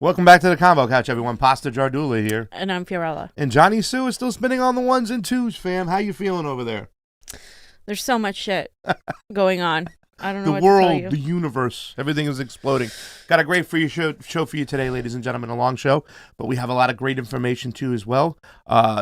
Welcome back to the Convo Couch, everyone. Pasta Jardula here. And I'm Fiorella. And Johnny Sue is still spinning on the ones and twos, fam. How you feeling over there? There's so much shit going on. I don't know what the world, to tell you. the universe, everything is exploding. Got a great show for you today, ladies and gentlemen. A long show, but we have a lot of great information too as well.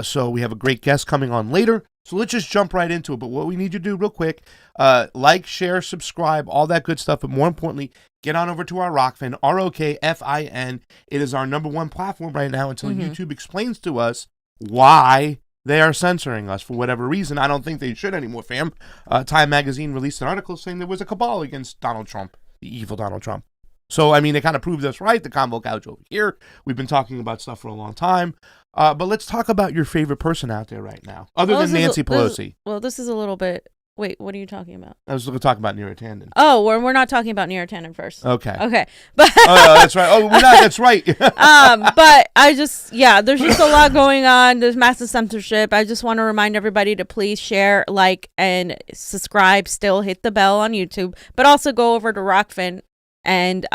So we have a great guest coming on later. So let's just jump right into it. But what we need you to do real quick, like, share, subscribe, all that good stuff. But more importantly, get on over to our Rokfin, Rokfin. It is our #1 platform right now until YouTube explains to us why they are censoring us for whatever reason. I don't think they should anymore, fam. Time Magazine released an article saying there was a cabal against Donald Trump, the evil Donald Trump. So, I mean, it kind of proved us right. The Convo Couch over here. We've been talking about stuff for a long time. But let's talk about your favorite person out there right now, other than Nancy Pelosi. This is a little bit... Wait, what are you talking about? I was going to talk about Neera Tanden. Oh, we're not talking about Neera Tanden first. Okay. But that's right. Oh, we're not. That's right. But there's just a lot going on. There's massive censorship. I just want to remind everybody to please share, like, and subscribe. Still hit the bell on YouTube, but also go over to Rokfin and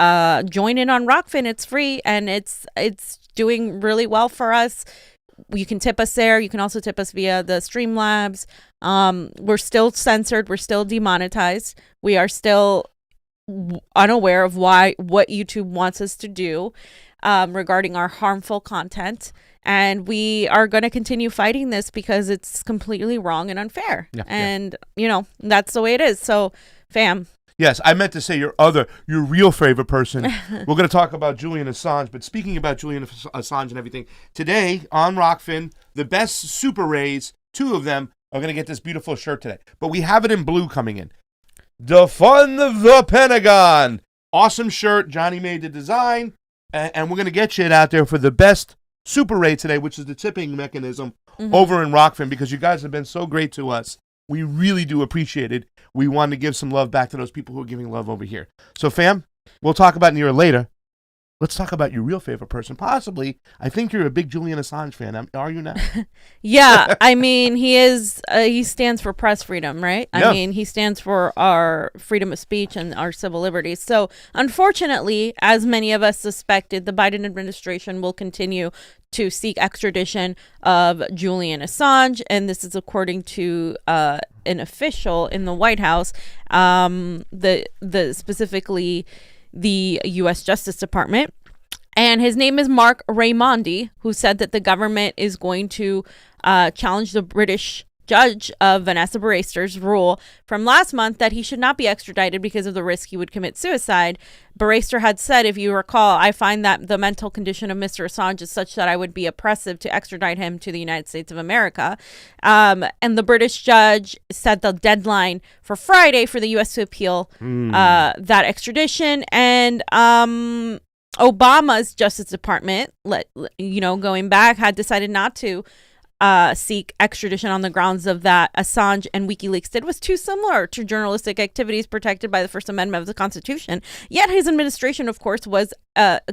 join in on Rokfin. It's free and it's doing really well for us. You can tip us there. You can also tip us via the Streamlabs. We're still censored. We're still demonetized. We are still unaware of what YouTube wants us to do regarding our harmful content. And we are going to continue fighting this because it's completely wrong and unfair. And, that's the way it is. So, fam. Yes, I meant to say your real favorite person. We're going to talk about Julian Assange, but speaking about Julian Assange and everything, today on Rokfin, the best Super Rays, 2 of them, are going to get this beautiful shirt today. But we have it in blue coming in. Defund the Pentagon. Awesome shirt. Johnny made the design, and we're going to get you it out there for the best Super Ray today, which is the tipping mechanism over in Rokfin, because you guys have been so great to us. We really do appreciate it. We want to give some love back to those people who are giving love over here. So, fam, we'll talk about Neera later. Let's talk about your real favorite person. Possibly, I think you're a big Julian Assange fan. Are you now? Yeah, I mean, he is. He stands for press freedom, right? Yeah. I mean, he stands for our freedom of speech and our civil liberties. So, unfortunately, as many of us suspected, the Biden administration will continue to seek extradition of Julian Assange, and this is according to an official in the White House. Specifically the U.S. Justice Department, and his name is Mark Raimondi, who said that the government is going to challenge the British judge of Vanessa Barrester's rule from last month that he should not be extradited because of the risk he would commit suicide. Barrester had said, if you recall, I find that the mental condition of Mr. Assange is such that I would be oppressive to extradite him to the United States of America. And the British judge set the deadline for Friday for the U.S. to appeal that extradition. And Obama's Justice Department, going back, had decided not to seek extradition on the grounds of that Assange and WikiLeaks did was too similar to journalistic activities protected by the First Amendment of the Constitution. Yet his administration, of course, was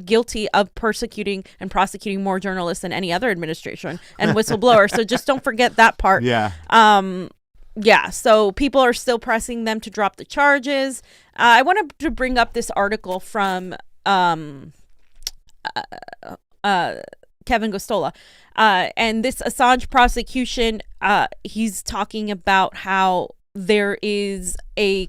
guilty of persecuting and prosecuting more journalists than any other administration and whistleblowers. So just don't forget that part. Yeah. So people are still pressing them to drop the charges. I wanted to bring up this article from Kevin Gostola. And this Assange prosecution, he's talking about how there is the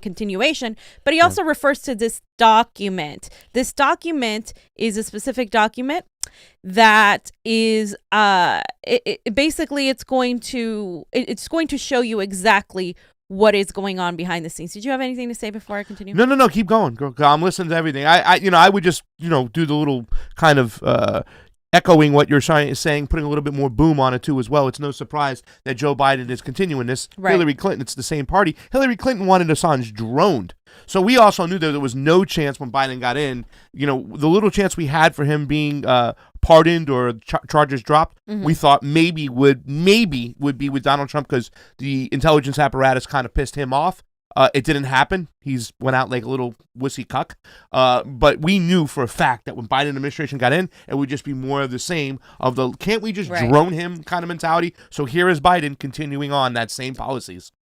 continuation, but he also refers to this document. This document is a specific document that is basically it's going to show you exactly what is going on behind the scenes. Did you have anything to say before I continue? No. Keep going, girl. I'm listening to everything. I would just do the little kind of echoing what you're saying, putting a little bit more boom on it too as well. It's no surprise that Joe Biden is continuing this. Right. Hillary Clinton, it's the same party. Hillary Clinton wanted Assange droned. So we also knew that there was no chance when Biden got in, the little chance we had for him being pardoned or charges dropped, we thought maybe would be with Donald Trump because the intelligence apparatus kind of pissed him off. It didn't happen. He's went out like a little wussy cuck. But we knew for a fact that when Biden administration got in, it would just be more of the same of the can't we just drone him kind of mentality. So here is Biden continuing on that same policies.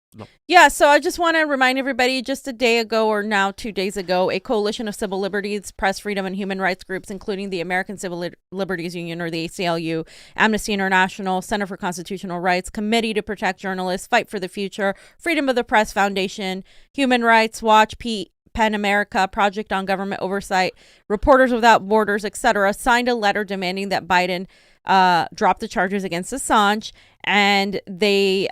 Yeah, so I just want to remind everybody, just a day ago or now 2 days ago, a coalition of civil liberties, press freedom, and human rights groups, including the American Civil Liberties Union, or the ACLU, Amnesty International, Center for Constitutional Rights, Committee to Protect Journalists, Fight for the Future, Freedom of the Press Foundation, Human Rights Watch, PEN America, Project on Government Oversight, Reporters Without Borders, etc., signed a letter demanding that Biden dropped the charges against Assange, and they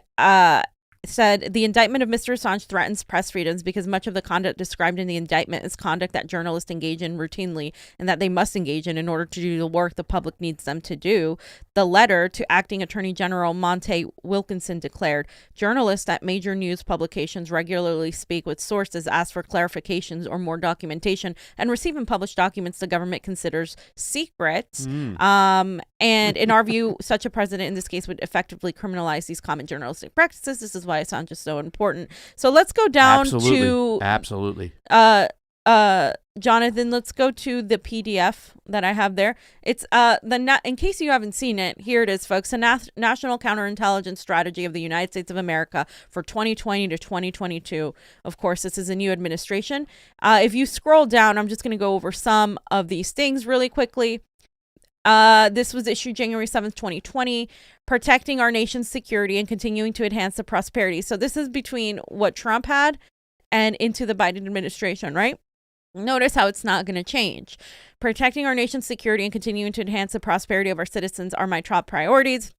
said the indictment of Mr. Assange threatens press freedoms because much of the conduct described in the indictment is conduct that journalists engage in routinely and that they must engage in order to do the work the public needs them to do. The letter to Acting Attorney General Monte Wilkinson declared, journalists at major news publications regularly speak with sources, ask for clarifications or more documentation, and receive and publish documents the government considers secret. And in our view, such a precedent in this case would effectively criminalize these common journalistic practices. This is why Assange is so important. So let's go down to Jonathan, let's go to the PDF that I have there. It's in case you haven't seen it, here it is, folks. The National Counterintelligence Strategy of the United States of America for 2020 to 2022. Of course, this is a new administration. If you scroll down, I'm just going to go over some of these things really quickly. This was issued January 7th, 2020, protecting our nation's security and continuing to enhance the prosperity. So this is between what Trump had and into the Biden administration, right? Notice how it's not going to change. Protecting our nation's security and continuing to enhance the prosperity of our citizens are my top priorities.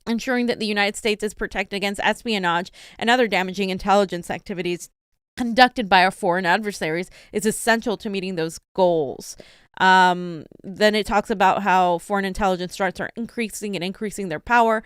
Ensuring that the United States is protected against espionage and other damaging intelligence activities conducted by our foreign adversaries is essential to meeting those goals. Then it talks about how foreign intelligence threats are increasing their power,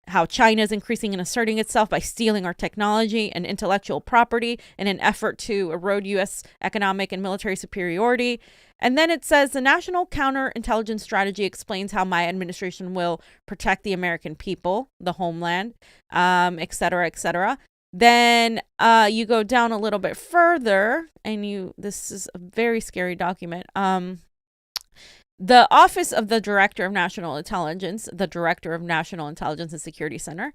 how China is increasing and asserting itself by stealing our technology and intellectual property in an effort to erode U.S. economic and military superiority. And then it says the National Counterintelligence Strategy explains how my administration will protect the American people, the homeland, et cetera, et cetera. Then you go down a little bit further, and this is a very scary document. The Office of the Director of National Intelligence, the Director of National Intelligence and Security Center,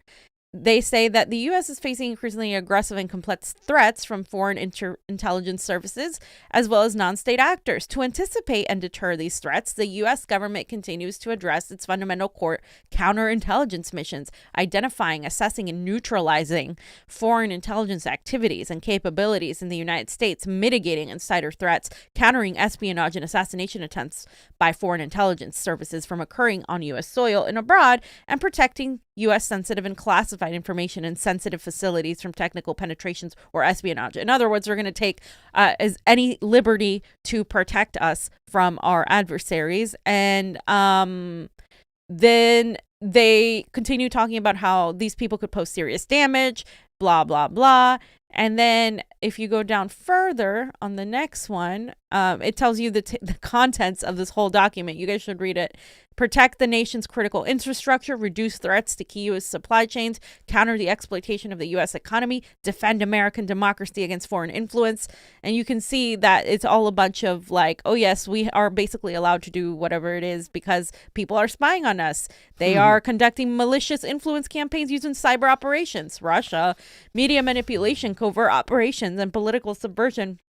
they say that the U.S. is facing increasingly aggressive and complex threats from foreign intelligence services, as well as non-state actors. To anticipate and deter these threats, the U.S. government continues to address its fundamental core counterintelligence missions, identifying, assessing, and neutralizing foreign intelligence activities and capabilities in the United States, mitigating insider threats, countering espionage and assassination attempts by foreign intelligence services from occurring on U.S. soil and abroad, and protecting U.S. sensitive and classified information in sensitive facilities from technical penetrations or espionage. In other words, we're going to take any liberty to protect us from our adversaries. And then they continue talking about how these people could pose serious damage, blah, blah, blah. And then if you go down further on the next one, it tells you the contents of this whole document. You guys should read it. Protect the nation's critical infrastructure, reduce threats to key U.S. supply chains, counter the exploitation of the U.S. economy, defend American democracy against foreign influence. And you can see that it's all a bunch of like, oh, yes, we are basically allowed to do whatever it is because people are spying on us. They are conducting malicious influence campaigns using cyber operations, Russia, media manipulation, covert operations, and political subversion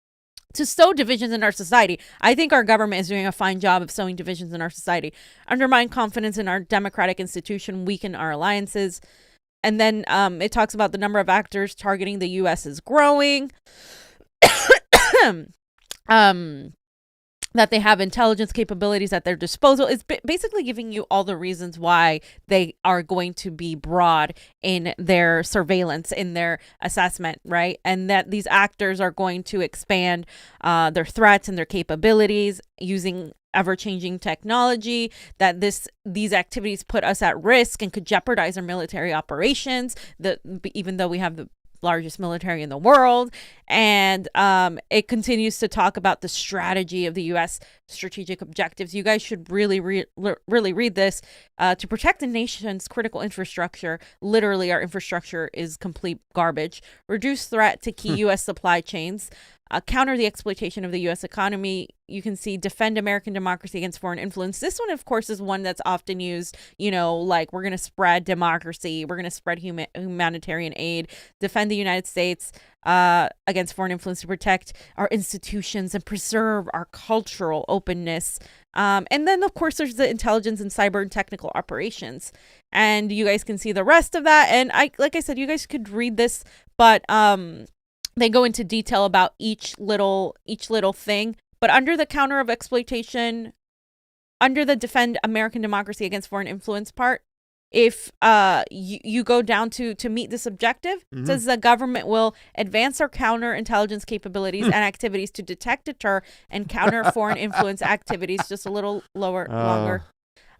to sow divisions in our society. I think our government is doing a fine job of sowing divisions in our society, undermine confidence in our democratic institution, weaken our alliances. And then it talks about the number of actors targeting the U.S. is growing. That they have intelligence capabilities at their disposal is basically giving you all the reasons why they are going to be broad in their surveillance, in their assessment, right? And that these actors are going to expand their threats and their capabilities using ever-changing technology, that these activities put us at risk and could jeopardize our military operations, even though we have the largest military in the world. And it continues to talk about the strategy of the U.S. strategic objectives. You guys should really read this. To protect the nation's critical infrastructure, literally our infrastructure is complete garbage. Reduce threat to key U.S. supply chains. Counter the exploitation of the U.S. economy. You can see defend American democracy against foreign influence. This one, of course, is one that's often used, like we're going to spread democracy. We're going to spread humanitarian aid, defend the United States against foreign influence, to protect our institutions and preserve our cultural openness. And then, of course, there's the intelligence and cyber and technical operations. And you guys can see the rest of that. And like I said, you guys could read this, but they go into detail about each little thing. But under the counter of exploitation under the Defend American Democracy Against Foreign Influence part, if you go down to meet this objective, it says the government will advance our counterintelligence capabilities and activities to detect, deter, and counter foreign influence activities. Just a little longer.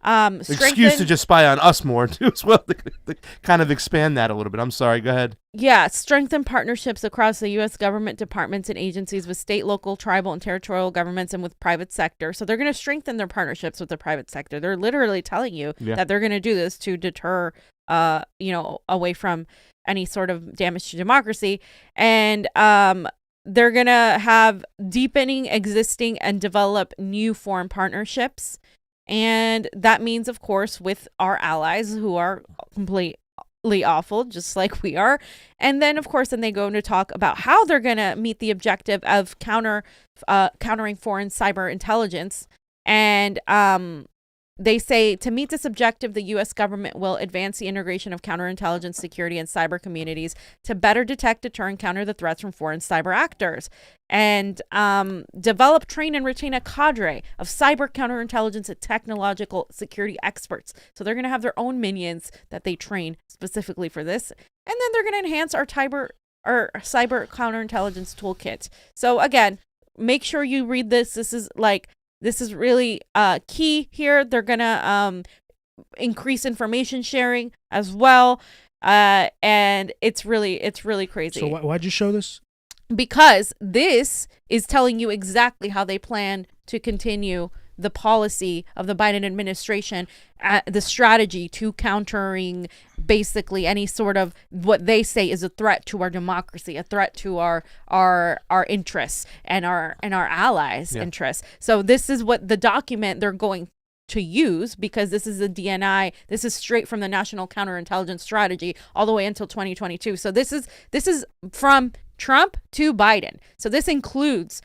Excuse to just spy on us more too as well. To kind of expand that a little bit. I'm sorry. Go ahead. Yeah, strengthen partnerships across the U.S. government departments and agencies with state, local, tribal, and territorial governments and with private sector. So they're going to strengthen their partnerships with the private sector. They're literally telling you that they're going to do this to deter, away from any sort of damage to democracy. And they're going to have deepening existing and develop new foreign partnerships. And that means, of course, with our allies who are completely awful, just like we are. And then, of course, then they go into talk about how they're going to meet the objective of countering foreign cyber intelligence. And they say to meet this objective, the U.S. government will advance the integration of counterintelligence, security, and cyber communities to better detect, deter, and counter the threats from foreign cyber actors. And develop, train, and retain a cadre of cyber counterintelligence and technological security experts. So they're going to have their own minions that they train specifically for this. And then they're going to enhance our cyber counterintelligence toolkit. So again, make sure you read this. This is really key here. They're going to increase information sharing as well. And it's really crazy. So why'd you show this? Because this is telling you exactly how they plan to continue the policy of the Biden administration, the strategy to countering basically any sort of what they say is a threat to our democracy, a threat to our interests and our allies' interests. So this is what the document they're going to use, because this is the DNI. This is straight from the National Counterintelligence Strategy all the way until 2022. So this is from Trump to Biden. So this includes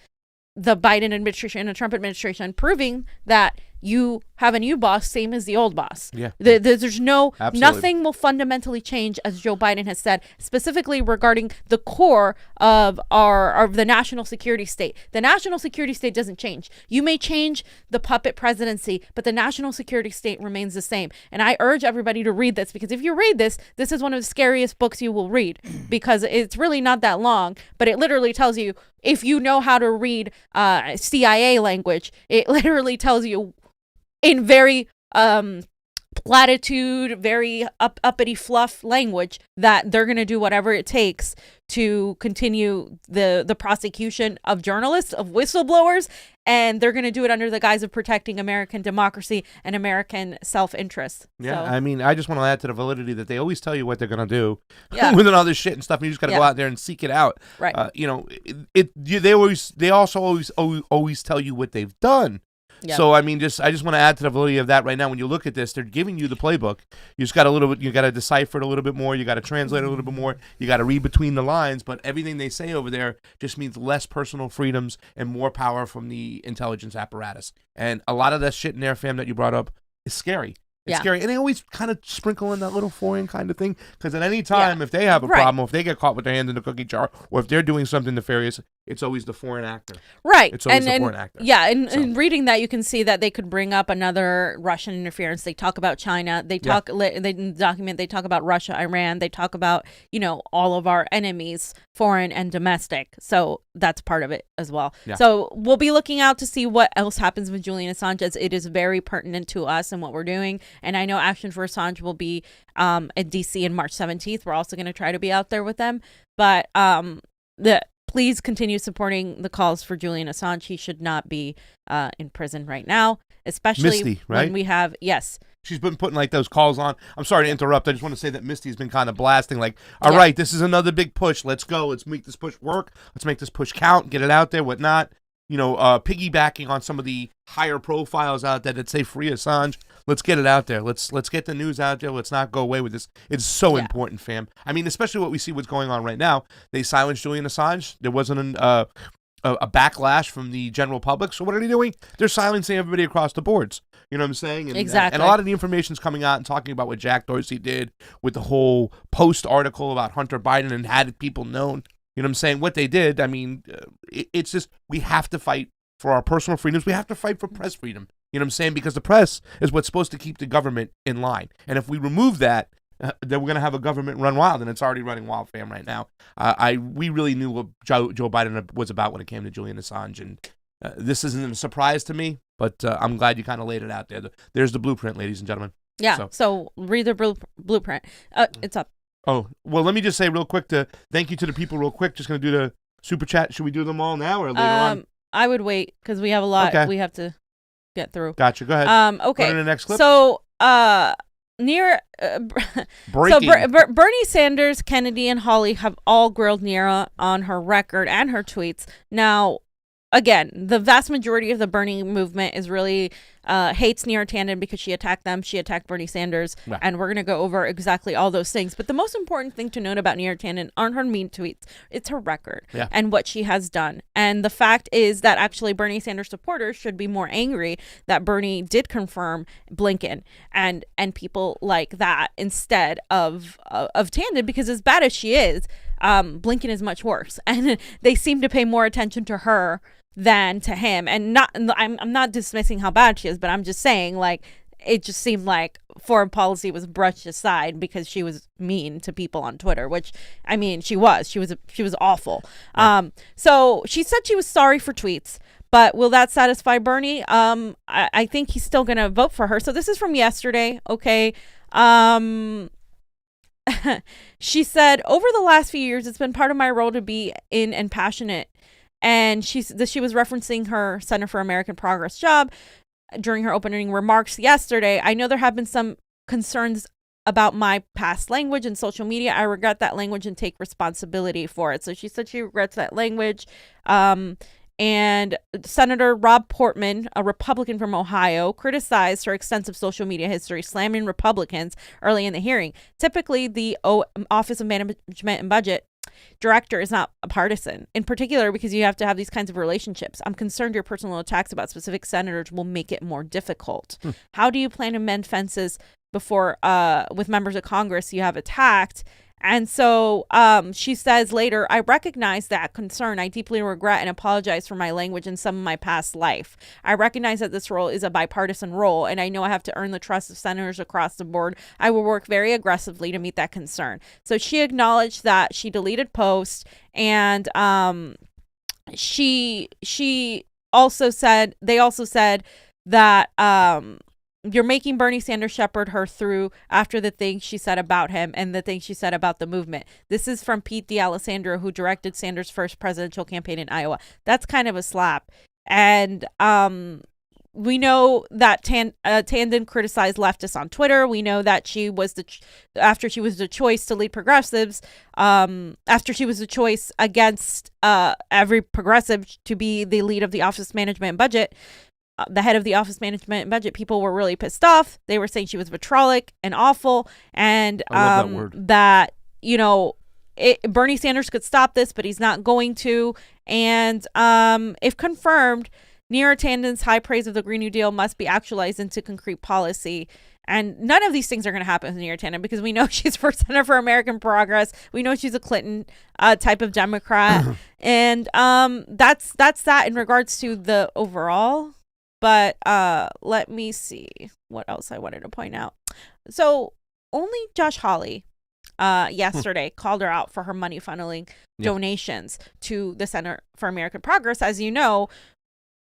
the Biden administration and the Trump administration, proving that you have a new boss, same as the old boss. Yeah. There's Absolutely. nothing will fundamentally change, as Joe Biden has said, specifically regarding the core of the national security state. The national security state doesn't change. You may change the puppet presidency, but the national security state remains the same. And I urge everybody to read this, because if you read this, this is one of the scariest books you will read, because it's really not that long, but it literally tells you, if you know how to read CIA language, it literally tells you in very platitude, very uppity fluff language that they're going to do whatever it takes to continue the prosecution of journalists, of whistleblowers, and they're going to do it under the guise of protecting American democracy and American self-interest. Yeah, So, I mean, I just want to add to the validity that they always tell you what they're going to do with all this shit and stuff, and you just got to go out there and seek it out. Right. They also always tell you what they've done. Yeah. So I mean, I just want to add to the validity of that right now. When you look at this, they're giving you the playbook. You just got you got to decipher it a little bit more. You got to translate it a little bit more. You got to read between the lines. But everything they say over there just means less personal freedoms and more power from the intelligence apparatus. And a lot of that shit in there, fam, that you brought up is scary. It's scary. And they always kind of sprinkle in that little foreign kind of thing. Because at any time, if they have a problem, or if they get caught with their hand in the cookie jar, or if they're doing something nefarious, it's always the foreign actor. Right. It's always the foreign actor. Yeah, and reading that, you can see that they could bring up another Russian interference. They talk about China. They talk, they document, they talk about Russia, Iran. They talk about, all of our enemies, foreign and domestic. So that's part of it as well. Yeah. So we'll be looking out to see what else happens with Julian Assange, as it is very pertinent to us and what we're doing. And I know Action for Assange will be at DC in March 17th. We're also going to try to be out there with them. But please continue supporting the calls for Julian Assange. He should not be in prison right now, especially Misty, right? when we have, yes. She's been putting like those calls on. I'm sorry to interrupt. I just want to say that Misty's been kind of blasting like, all right, this is another big push. Let's go. Let's make this push work. Let's make this push count, get it out there, whatnot. Piggybacking on some of the higher profiles out there that say free Assange. Let's get it out there. Let's get the news out there. Let's not go away with this. It's so important, fam. I mean, especially what we see what's going on right now. They silenced Julian Assange. There wasn't a backlash from the general public. So what are they doing? They're silencing everybody across the boards. You know what I'm saying? And, exactly. And a lot of the information's coming out and talking about what Jack Dorsey did with the whole Post article about Hunter Biden and had people known. You know what I'm saying? What they did, I mean, it's just, we have to fight for our personal freedoms. We have to fight for press freedom. You know what I'm saying? Because the press is what's supposed to keep the government in line. And if we remove that, then we're going to have a government run wild, and it's already running wild, fam, right now. We really knew what Joe Biden was about when it came to Julian Assange, and this isn't a surprise to me, but I'm glad you kind of laid it out there. There's the blueprint, ladies and gentlemen. Yeah, so read the blueprint. It's up. Oh, well, let me just say real quick thank you to the people real quick. Just going to do the super chat. Should we do them all now or later on? I would wait because we have a lot we have to get through. Gotcha. Go ahead. Okay. Go to the next clip. So, Neera, Bernie Sanders, Kennedy, and Hawley have all grilled Neera on her record and her tweets. Now, again, the vast majority of the Bernie movement is really hates Neera Tanden because she attacked them. She attacked Bernie Sanders, and we're going to go over exactly all those things. But the most important thing to note about Neera Tanden aren't her mean tweets. It's her record and what she has done. And the fact is that actually Bernie Sanders supporters should be more angry that Bernie did confirm Blinken and people like that instead of Tanden, because as bad as she is, Blinken is much worse. And they seem to pay more attention to her than to him. And I'm not dismissing how bad she is, but I'm just saying, like, it just seemed like foreign policy was brushed aside because she was mean to people on Twitter, which, I mean, she was awful. So she said she was sorry for tweets, but will that satisfy Bernie? I think he's still going to vote for her. So this is from yesterday. Okay. She said, over the last few years, it's been part of my role to be in and passionate. And she was referencing her Center for American Progress job during her opening remarks yesterday. I know there have been some concerns about my past language in social media. I regret that language and take responsibility for it. So she said she regrets that language. And Senator Rob Portman, a Republican from Ohio, criticized her extensive social media history, slamming Republicans early in the hearing. Typically, the Office of Management and Budget director is not a partisan, in particular because you have to have these kinds of relationships. I'm concerned your personal attacks about specific senators will make it more difficult. How do you plan to mend fences before with members of Congress you have attacked? And so she says later, I recognize that concern. I deeply regret and apologize for my language in some of my past life. I recognize that this role is a bipartisan role, and I know I have to earn the trust of senators across the board. I will work very aggressively to meet that concern. So she acknowledged that she deleted posts, and she also said, they also said that you're making Bernie Sanders shepherd her through after the things she said about him and the things she said about the movement. This is from Pete D'Alessandro, who directed Sanders' first presidential campaign in Iowa. That's kind of a slap. And we know that Tanden criticized leftists on Twitter. We know that she was after she was the choice to lead progressives, after she was the choice against every progressive to be the lead of the Office Management and Budget, the head of the Office Management and Budget, people were really pissed off. They were saying she was vitriolic and awful, and I love that word. That, you know, Bernie Sanders could stop this, but he's not going to. And if confirmed, Neera Tanden's high praise of the Green New Deal must be actualized into concrete policy. And none of these things are going to happen with Neera Tanden because we know she's for Center for American Progress. We know she's a Clinton type of Democrat. And that's that in regards to the overall. But let me see what else I wanted to point out. So only Josh Hawley yesterday called her out for her money funneling donations to the Center for American Progress. As you know,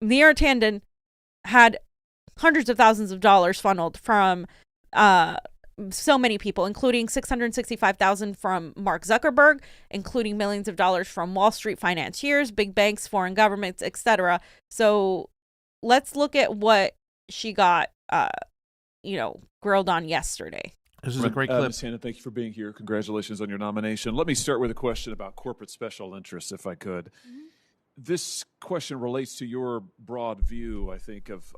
Neera Tanden had hundreds of thousands of dollars funneled from so many people, including $665,000 from Mark Zuckerberg, including millions of dollars from Wall Street financiers, big banks, foreign governments, etc. So let's look at what she got, grilled on yesterday. This is a great clip. Ms. Hannah, thank you for being here. Congratulations on your nomination. Let me start with a question about corporate special interests, if I could. Mm-hmm. This question relates to your broad view, I think, of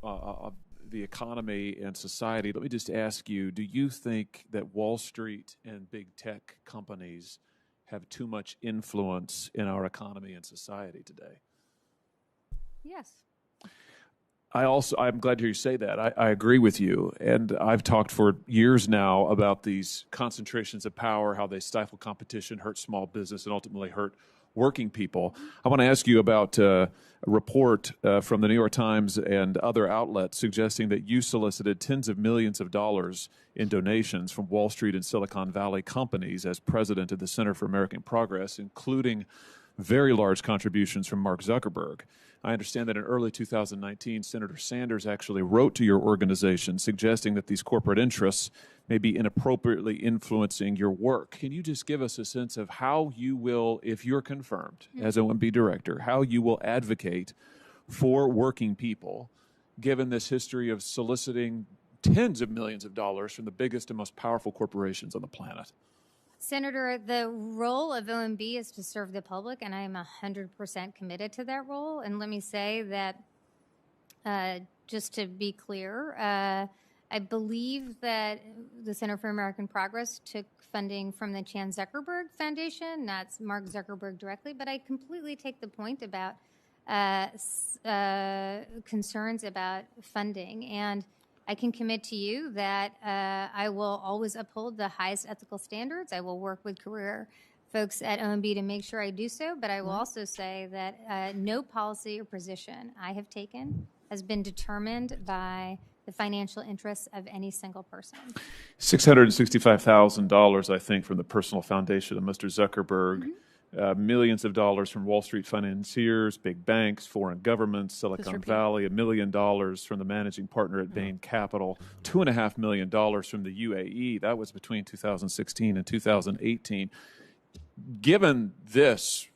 the economy and society. Let me just ask you, do you think that Wall Street and big tech companies have too much influence in our economy and society today? Yes. I'm glad to hear you say that. I agree with you. And I've talked for years now about these concentrations of power, how they stifle competition, hurt small business, and ultimately hurt working people. I want to ask you about a report from the New York Times and other outlets suggesting that you solicited tens of millions of dollars in donations from Wall Street and Silicon Valley companies as president of the Center for American Progress, including very large contributions from Mark Zuckerberg. I understand that in early 2019, Senator Sanders actually wrote to your organization suggesting that these corporate interests may be inappropriately influencing your work. Can you just give us a sense of how you will, if you're confirmed as OMB director, how you will advocate for working people, given this history of soliciting tens of millions of dollars from the biggest and most powerful corporations on the planet? Senator, the role of OMB is to serve the public, and I am 100% committed to that role. And let me say that, just to be clear, I believe that the Center for American Progress took funding from the Chan Zuckerberg Foundation, not Mark Zuckerberg directly, but I completely take the point about concerns about funding. And I can commit to you that I will always uphold the highest ethical standards. I will work with career folks at OMB to make sure I do so, but I will also say that no policy or position I have taken has been determined by the financial interests of any single person. $665,000, I think, from the personal foundation of Mr. Zuckerberg. Millions of dollars from Wall Street financiers, big banks, foreign governments, Silicon Valley, $1 million from the managing partner at Bain Capital, $2.5 million from the UAE. That was between 2016 and 2018. Given this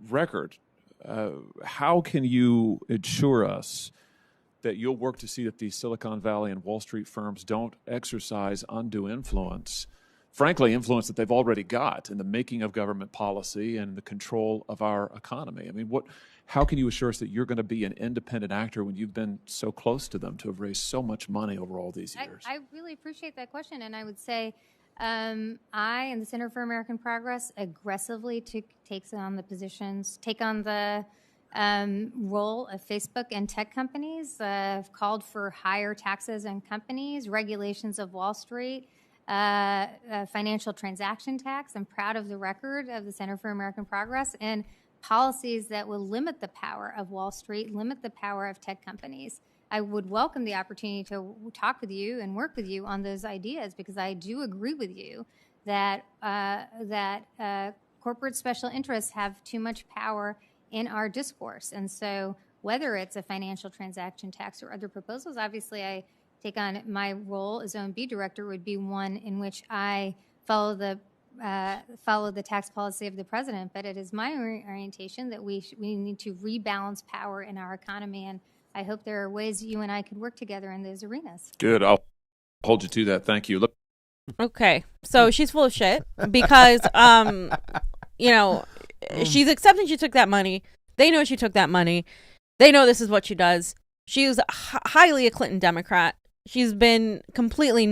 record, how can you assure us that you'll work to see that these Silicon Valley and Wall Street firms don't exercise undue influence, frankly, influence that they've already got in the making of government policy and the control of our economy? I mean, how can you assure us that you're going to be an independent actor when you've been so close to them to have raised so much money over all these years? I really appreciate that question, and I would say I and the Center for American Progress aggressively take on the role of Facebook and tech companies, called for higher taxes on companies, regulations of Wall Street, financial transaction tax. I'm proud of the record of the Center for American Progress and policies that will limit the power of Wall Street, limit the power of tech companies. I would welcome the opportunity to talk with you and work with you on those ideas, because I do agree with you that corporate special interests have too much power in our discourse. And so whether it's a financial transaction tax or other proposals, obviously I take on my role as OMB director would be one in which I follow the tax policy of the president. But it is my orientation that we need to rebalance power in our economy, and I hope there are ways you and I could work together in those arenas. Good. I'll hold you to that. Thank you. Okay, so she's full of shit because, she's accepting she took that money. They know she took that money. They know this is what she does. She's highly a Clinton Democrat. She's been completely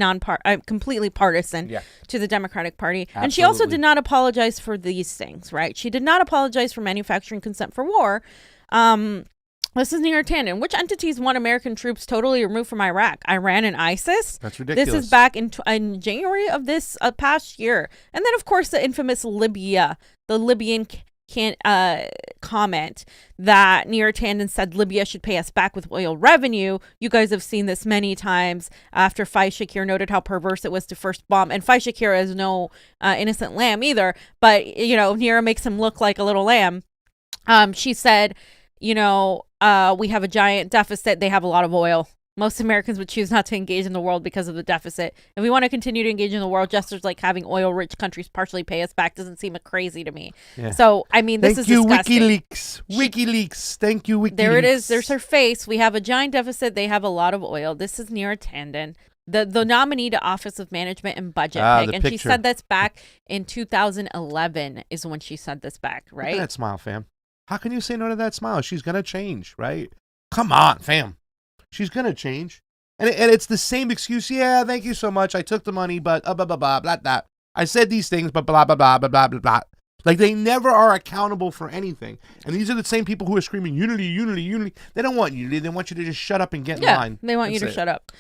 completely partisan to the Democratic Party. Absolutely. And she also did not apologize for these things, right? She did not apologize for manufacturing consent for war. This is Neera Tanden. Which entities want American troops totally removed from Iraq? Iran and ISIS? That's ridiculous. This is back in January of this past year. And then, of course, the infamous Libya, the Libyan comment that Neera Tanden said Libya should pay us back with oil revenue. You guys have seen this many times after Faiz Shakir noted how perverse it was to first bomb. And Faiz Shakir is no innocent lamb either. But, Neera makes him look like a little lamb. She said, we have a giant deficit. They have a lot of oil. Most Americans would choose not to engage in the world because of the deficit. If we want to continue to engage in the world, gestures like having oil-rich countries partially pay us back doesn't seem crazy to me. Yeah. So, I mean, this is disgusting. WikiLeaks. Thank you, WikiLeaks. There it is. There's her face. We have a giant deficit. They have a lot of oil. This is Neera Tanden, the nominee to Office of Management and Budget. And she said this back in 2011 is when she said this back, right? Look at that smile, fam. How can you say no to that smile? She's going to change, right? Come on, fam. She's going to change. And it's the same excuse. Yeah, thank you so much. I took the money, but blah, blah, blah, blah, blah. I said these things, but blah, blah, blah, blah, blah, blah, blah. Like, they never are accountable for anything. And these are the same people who are screaming unity, unity, unity. They don't want unity. They want you to just shut up and get in line. They want you to shut up.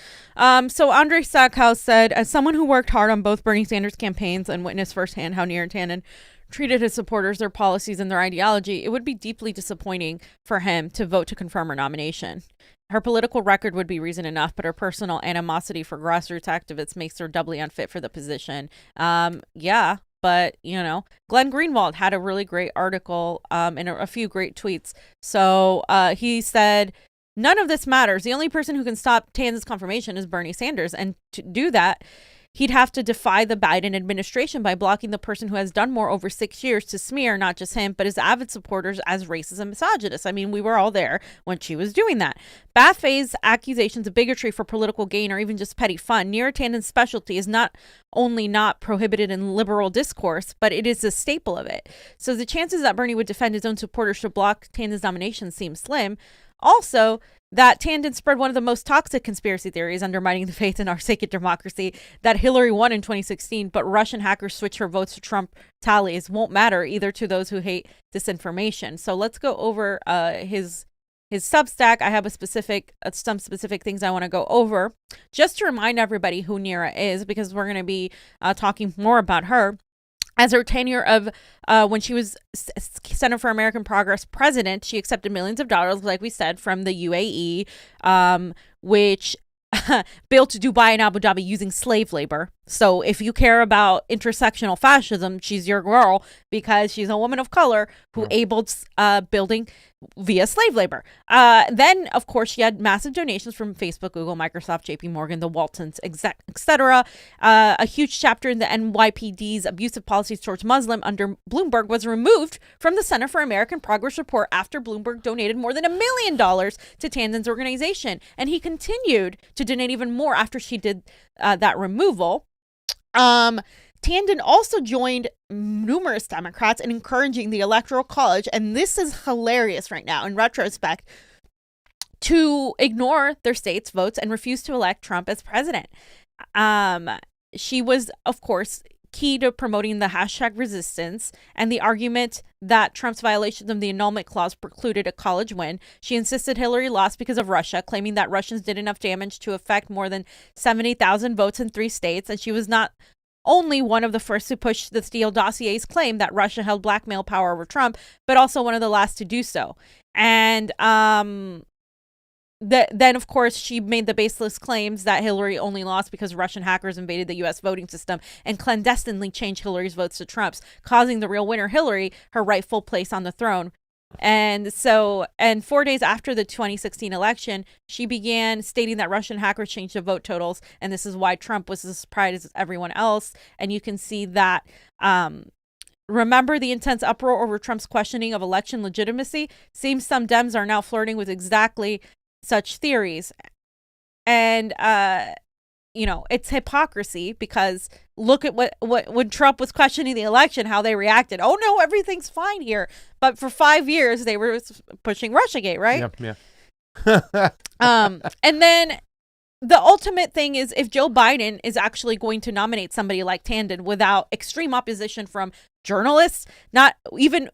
So Andre Stackhouse said, as someone who worked hard on both Bernie Sanders campaigns and witnessed firsthand how Neera Tanden treated his supporters, their policies, and their ideology, it would be deeply disappointing for him to vote to confirm her nomination. Her political record would be reason enough, but her personal animosity for grassroots activists makes her doubly unfit for the position. But, Glenn Greenwald had a really great article and a few great tweets. So he said, none of this matters. The only person who can stop Tanden's confirmation is Bernie Sanders. And to do that, he'd have to defy the Biden administration by blocking the person who has done more over 6 years to smear not just him, but his avid supporters as racist and misogynist. I mean, we were all there when she was doing that. Bathface's accusations of bigotry for political gain or even just petty fun. Neera Tanden's specialty is not only not prohibited in liberal discourse, but it is a staple of it. So the chances that Bernie would defend his own supporters to block Tanden's nomination seem slim. Also, that Tanden spread one of the most toxic conspiracy theories undermining the faith in our sacred democracy, that Hillary won in 2016, but Russian hackers switched her votes to Trump tallies won't matter either to those who hate disinformation. So let's go over his Substack. I have some specific things I want to go over just to remind everybody who Neera is, because we're going to be talking more about her. As her tenure of when she was Center for American Progress president, she accepted millions of dollars, like we said, from the UAE, which built Dubai and Abu Dhabi using slave labor. So if you care about intersectional fascism, she's your girl, because she's a woman of color who abled building via slave labor. Then, of course, she had massive donations from Facebook, Google, Microsoft, JP Morgan, the Waltons, etc. A huge chapter in the NYPD's abusive policies towards Muslim under Bloomberg was removed from the Center for American Progress report after Bloomberg donated more than $1 million to Tanden's organization. And he continued to donate even more after she did that removal. Tanden also joined numerous Democrats in encouraging the Electoral College, and this is hilarious right now in retrospect, to ignore their state's votes and refuse to elect Trump as president. She was, of course, key to promoting the hashtag resistance and the argument that Trump's violations of the annulment clause precluded a college win. She insisted Hillary lost because of Russia, claiming that Russians did enough damage to affect more than 70,000 votes in 3 states, and she was not only one of the first to push the Steele dossier's claim that Russia held blackmail power over Trump, but also one of the last to do so. And then, of course, she made the baseless claims that Hillary only lost because Russian hackers invaded the U.S. voting system and clandestinely changed Hillary's votes to Trump's, causing the real winner, Hillary, her rightful place on the throne. And 4 days after the 2016 election, she began stating that Russian hackers changed the vote totals, and this is why Trump was as surprised as everyone else. And you can see that, remember the intense uproar over Trump's questioning of election legitimacy? Seems some Dems are now flirting with exactly such theories. And, it's hypocrisy, because look at what when Trump was questioning the election, how they reacted. Oh no, everything's fine here. But for 5 years they were pushing Russiagate, right? Yeah. And then the ultimate thing is, if Joe Biden is actually going to nominate somebody like Tanden without extreme opposition from journalists, not even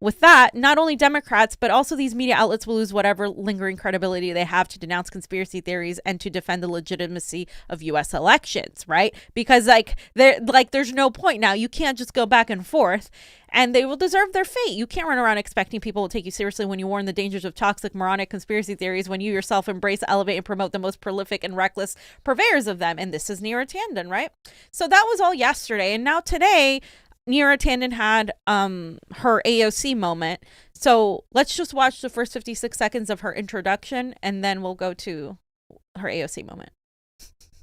with that, not only Democrats, but also these media outlets will lose whatever lingering credibility they have to denounce conspiracy theories and to defend the legitimacy of U.S. elections, right? Because there's no point now. You can't just go back and forth, and they will deserve their fate. You can't run around expecting people will take you seriously when you warn the dangers of toxic, moronic conspiracy theories, when you yourself embrace, elevate, and promote the most prolific and reckless purveyors of them. And this is Neera Tanden, right? So that was all yesterday. And now today, Neera Tanden had her AOC moment. So let's just watch the first 56 seconds of her introduction, and then we'll go to her AOC moment.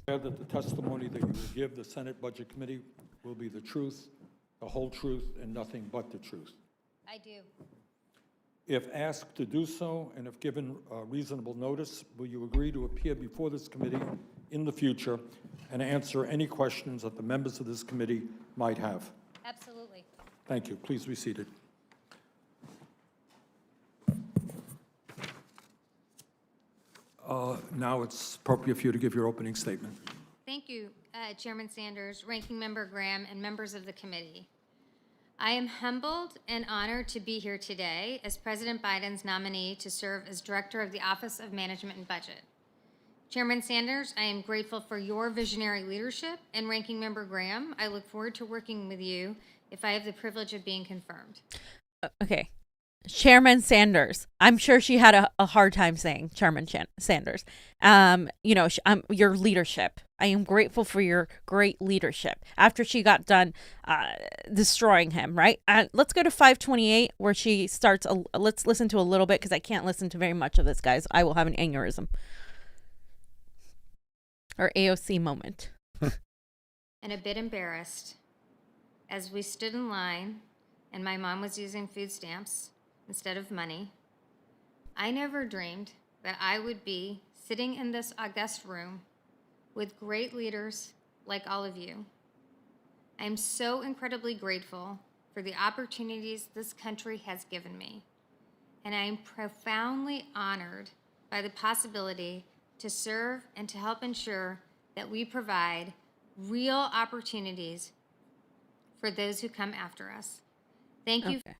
That the testimony that you will give the Senate Budget Committee will be the truth, the whole truth, and nothing but the truth? I do. If asked to do so, and if given reasonable notice, will you agree to appear before this committee in the future and answer any questions that the members of this committee might have? Absolutely. Thank you. Please be seated. Now it's appropriate for you to give your opening statement. Thank you, Chairman Sanders, Ranking Member Graham, and members of the committee. I am humbled and honored to be here today as President Biden's nominee to serve as Director of the Office of Management and Budget. Chairman Sanders, I am grateful for your visionary leadership, and Ranking Member Graham, I look forward to working with you if I have the privilege of being confirmed. Okay. Chairman Sanders. I'm sure she had a hard time saying Chairman Sanders. Your leadership. I am grateful for your great leadership after she got done destroying him, right? Let's go to 528 where she starts. Let's listen to a little bit because I can't listen to very much of this, guys. I will have an aneurysm. Or AOC moment. And a bit embarrassed as we stood in line and my mom was using food stamps instead of money. I never dreamed that I would be sitting in this august room with great leaders like all of you. I am so incredibly grateful for the opportunities this country has given me, and I am profoundly honored by the possibility to serve and to help ensure that we provide real opportunities for those who come after us. Thank you. Okay.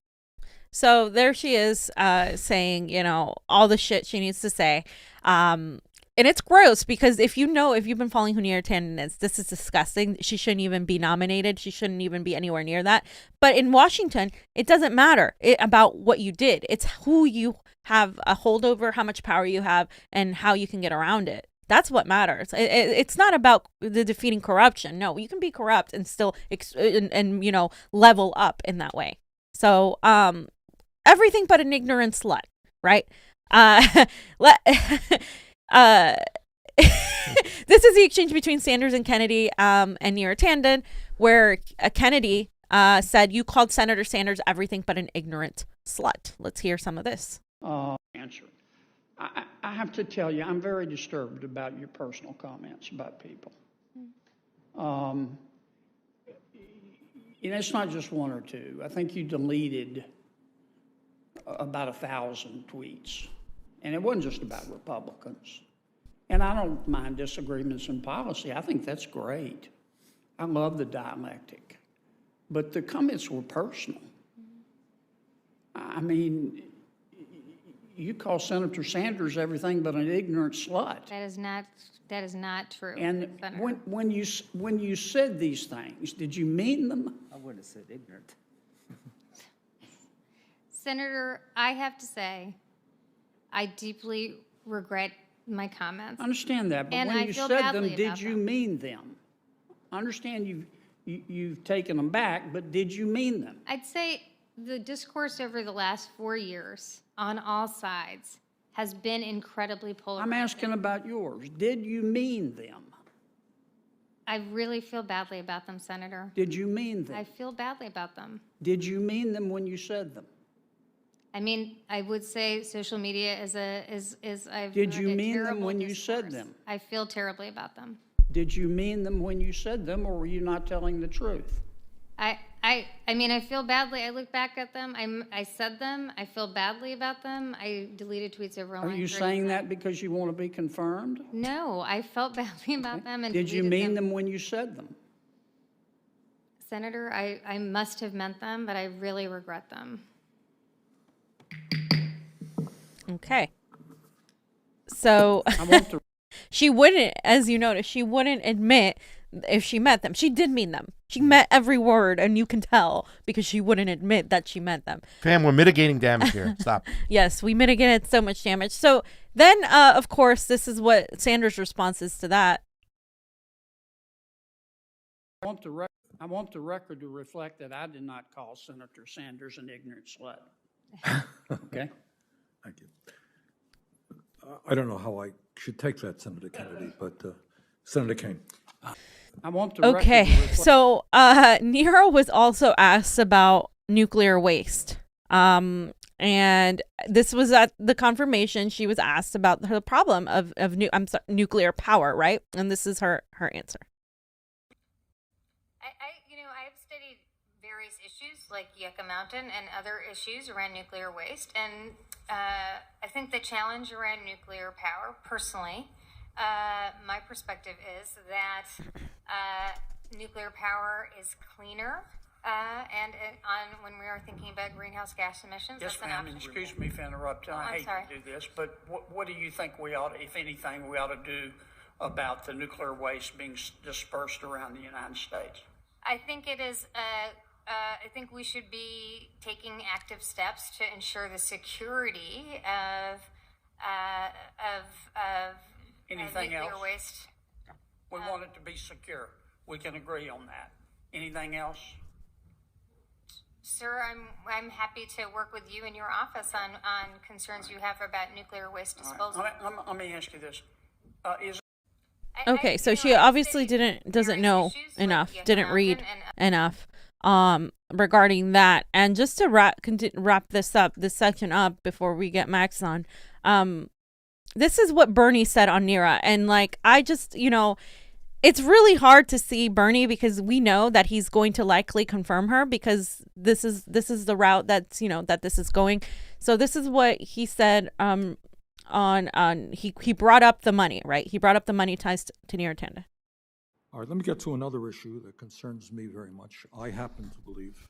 So there she is saying, all the shit she needs to say. And it's gross because if you've been following who Neera Tanden is, this is disgusting. She shouldn't even be nominated. She shouldn't even be anywhere near that. But in Washington, it doesn't matter about what you did. It's who you have a hold over, how much power you have, and how you can get around it. That's what matters. It's not about the defeating corruption. No, you can be corrupt and still level up in that way. So everything but an ignorant slut, right? This is the exchange between Sanders and Kennedy and Neera Tanden, where Kennedy said, "You called Senator Sanders everything but an ignorant slut." Let's hear some of this. Answer. I have to tell you, I'm very disturbed about your personal comments about people. It's not just one or two. I think you deleted about 1,000 tweets. And it wasn't just about Republicans. And I don't mind disagreements in policy. I think that's great. I love the dialectic. But the comments were personal. I mean, you call Senator Sanders everything but an ignorant slut. That is not true. And Senator. when you said these things, did you mean them? I wouldn't have said ignorant. Senator, I have to say, I deeply regret my comments. I understand that, but And when I you feel said badly them, did about you them. mean them? I understand you've taken them back, but did you mean them? I'd say the discourse over the last 4 years on all sides has been incredibly polarizing. I'm asking about yours. Did you mean them? I really feel badly about them, Senator. Did you mean them? I feel badly about them. Did you mean them when you said them? I mean, I would say social media is I've Did heard you a mean them terrible when you said discourse. them? I feel terribly about them. Did you mean them when you said them, or were you not telling the truth? I mean, I feel badly. I look back at them. I said them. I feel badly about them. I deleted tweets over Are you saying that because you want to be confirmed? No, I felt badly about them and Did you deleted mean them when you said them? Senator, I must have meant them, but I really regret them. Okay. So I want to. she wouldn't, as you noticed, she wouldn't admit if she meant them. She did mean them. She meant every word, and you can tell because she wouldn't admit that she meant them. Fam, we're mitigating damage here. Stop. Yes, we mitigated so much damage. So then, of course, this is what Sanders' response is to that. I want the record to reflect that I did not call Senator Sanders an ignorant slut. Okay? Thank you. I don't know how I should take that, Senator Kennedy, but Senator Kane. I want the record Okay, to reflect. so Neera was also asked about nuclear waste. And this was at the confirmation. She was asked about the problem of nuclear power, right? And this is her answer. I've studied various issues like Yucca Mountain and other issues around nuclear waste, and I think the challenge around nuclear power, personally, my perspective is that nuclear power is cleaner, and when we are thinking about greenhouse gas emissions, Yes, that's an ma'am, option. excuse me for interrupting. I'm I hate sorry. to do this, but what do you think we ought, if anything, we ought to do about the nuclear waste being dispersed around the United States? I think it is. I think we should be taking active steps to ensure the security of Anything nuclear else? waste. We want it to be secure. We can agree on that. Anything else? Sir, I'm happy to work with you in your office on concerns you have about nuclear waste disposal. Let me ask you this. Okay, so she obviously doesn't know enough, didn't read enough regarding that. And just to wrap this section up before we get Max on, this is what Bernie said on Neera. And like, I just, it's really hard to see Bernie because we know that he's going to likely confirm her because this is the route that's, that this is going. So this is what he said, he brought up the money, right? He brought up the money ties to Neera Tanden. All right, let me get to another issue that concerns me very much. I happen to believe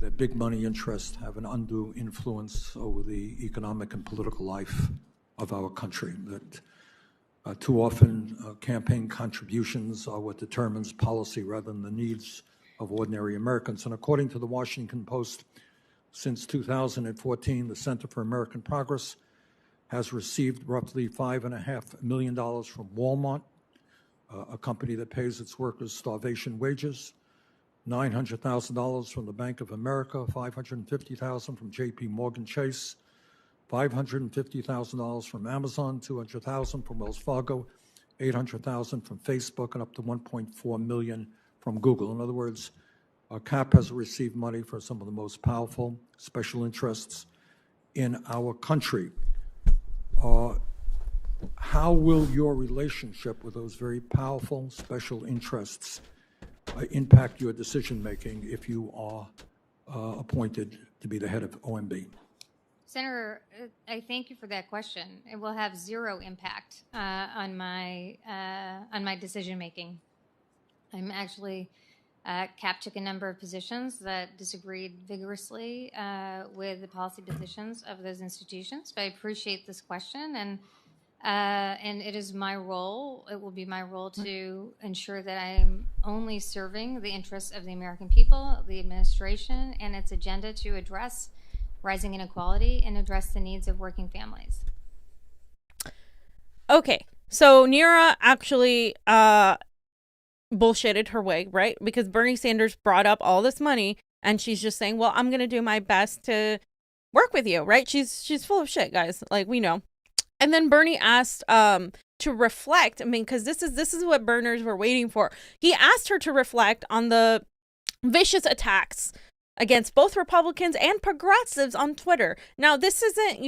that big money interests have an undue influence over the economic and political life of our country, that too often campaign contributions are what determines policy rather than the needs of ordinary Americans. And according to the Washington Post, since 2014, the Center for American Progress has received roughly $5.5 million from Walmart, a company that pays its workers starvation wages, $900,000 from the Bank of America, $550,000 from J.P. Morgan Chase, $550,000 from Amazon, $200,000 from Wells Fargo, $800,000 from Facebook, and up to $1.4 million from Google. In other words, CAP has received money for some of the most powerful special interests in our country. How will your relationship with those very powerful special interests impact your decision-making if you are appointed to be the head of OMB? Senator, I thank you for that question. It will have zero impact on my decision making. I'm actually CAP took a number of positions that disagreed vigorously with the policy positions of those institutions. But I appreciate this question, and it is my role. It will be my role to ensure that I'm only serving the interests of the American people, the administration, and its agenda to address rising inequality and address the needs of working families. Okay, so Neera actually bullshitted her way, right? Because Bernie Sanders brought up all this money and she's just saying, well, I'm going to do my best to work with you, right? She's full of shit, guys. Like, we know. And then Bernie asked to reflect. I mean, because this is what Burners were waiting for. He asked her to reflect on the vicious attacks against both Republicans and progressives on Twitter. Now, this isn't,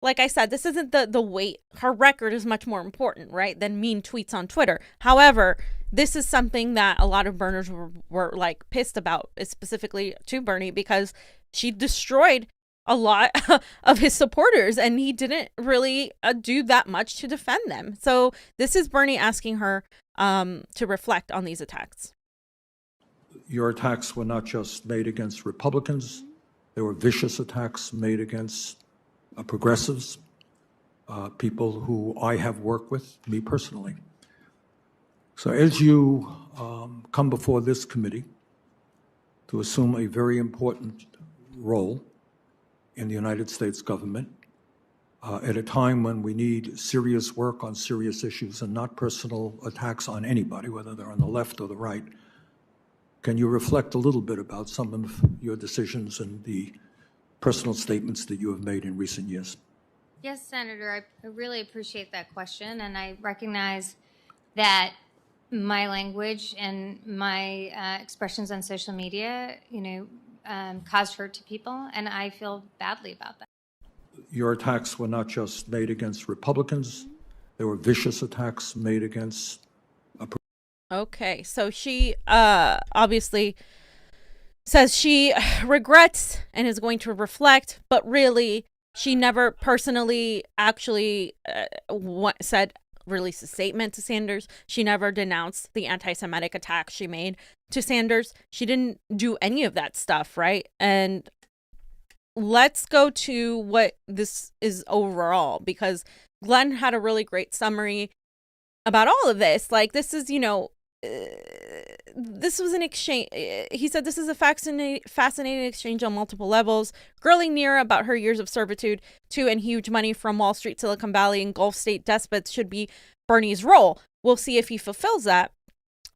like I said, this isn't the weight. Her record is much more important, right, than mean tweets on Twitter. However, this is something that a lot of Burners were like pissed about, specifically to Bernie, because she destroyed a lot of his supporters and he didn't really do that much to defend them. So this is Bernie asking her to reflect on these attacks. Your attacks were not just made against Republicans. There were vicious attacks made against progressives, people who I have worked with, me personally. So as you come before this committee to assume a very important role in the United States government, at a time when we need serious work on serious issues and not personal attacks on anybody, whether they're on the left or the right, can you reflect a little bit about some of your decisions and the personal statements that you have made in recent years? Yes, Senator, I really appreciate that question, and I recognize that my language and my expressions on social media, caused hurt to people, and I feel badly about that. Your attacks were not just made against Republicans. There were vicious attacks made against Okay, so she obviously says she regrets and is going to reflect, but really she never personally actually said release a statement to Sanders. She never denounced the anti-Semitic attacks she made to Sanders. She didn't do any of that stuff, right? And let's go to what this is overall, because Glenn had a really great summary about all of this. Like, this is, this was an exchange. He said this is a fascinating exchange on multiple levels, grilling Neera about her years of servitude to and huge money from Wall Street, Silicon Valley, and Gulf state despots should be Bernie's role. We'll see if he fulfills that.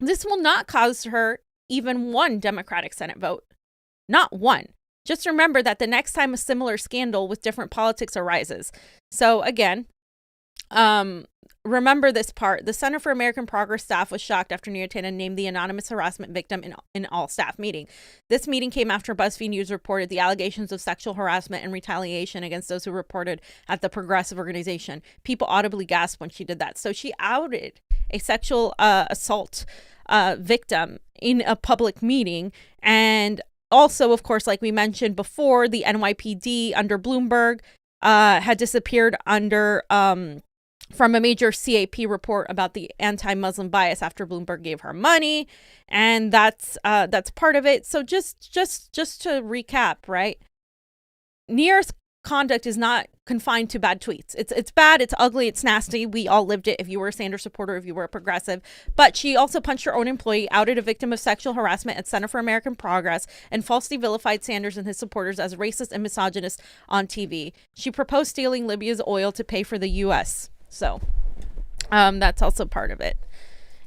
This will not cause her even one Democratic Senate vote. Not one. Just remember that the next time a similar scandal with different politics arises. So again, remember this part. The Center for American Progress staff was shocked after Neera Tanden named the anonymous harassment victim in all staff meeting. This meeting came after BuzzFeed News reported the allegations of sexual harassment and retaliation against those who reported at the Progressive organization. People audibly gasped when she did that. So she outed a sexual assault victim in a public meeting. And also, of course, like we mentioned before, the NYPD under Bloomberg had disappeared under from a major CAP report about the anti-Muslim bias after Bloomberg gave her money, and that's part of it. So just to recap, right? Neera's conduct is not confined to bad tweets. It's bad, it's ugly, it's nasty. We all lived it if you were a Sanders supporter, if you were a progressive. But she also punched her own employee, outed a victim of sexual harassment at Center for American Progress, and falsely vilified Sanders and his supporters as racist and misogynist on TV. She proposed stealing Libya's oil to pay for the U.S. So that's also part of it.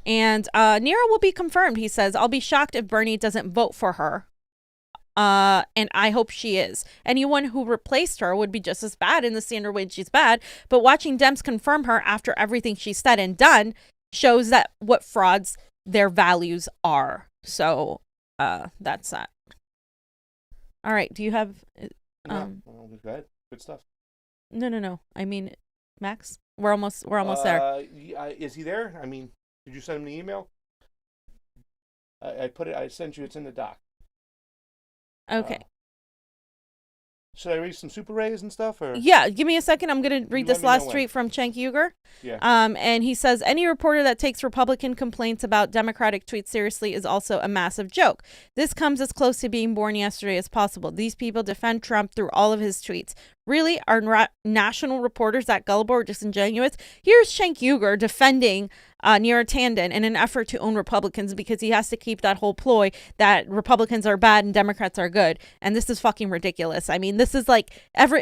And Neera will be confirmed, he says. I'll be shocked if Bernie doesn't vote for her. And I hope she is. Anyone who replaced her would be just as bad in the standard way she's bad. But watching Dems confirm her after everything she said and done shows that what frauds their values are. So that's that. All right. Do you have No, go ahead. Good stuff. No. I mean, Max, we're almost there. Is he there? I mean, did you send him the email? I sent you. It's in the doc. Okay. Should I read some super rays and stuff? Or yeah, give me a second. I'm going to read this last tweet from Cenk Uygur. Yeah. And he says, any reporter that takes Republican complaints about Democratic tweets seriously is also a massive joke. This comes as close to being born yesterday as possible. These people defend Trump through all of his tweets. Really? Are national reporters that gullible or disingenuous? Here's Cenk Uygur defending Neera Tanden in an effort to own Republicans because he has to keep that whole ploy that Republicans are bad and Democrats are good. And this is fucking ridiculous. I mean, this is like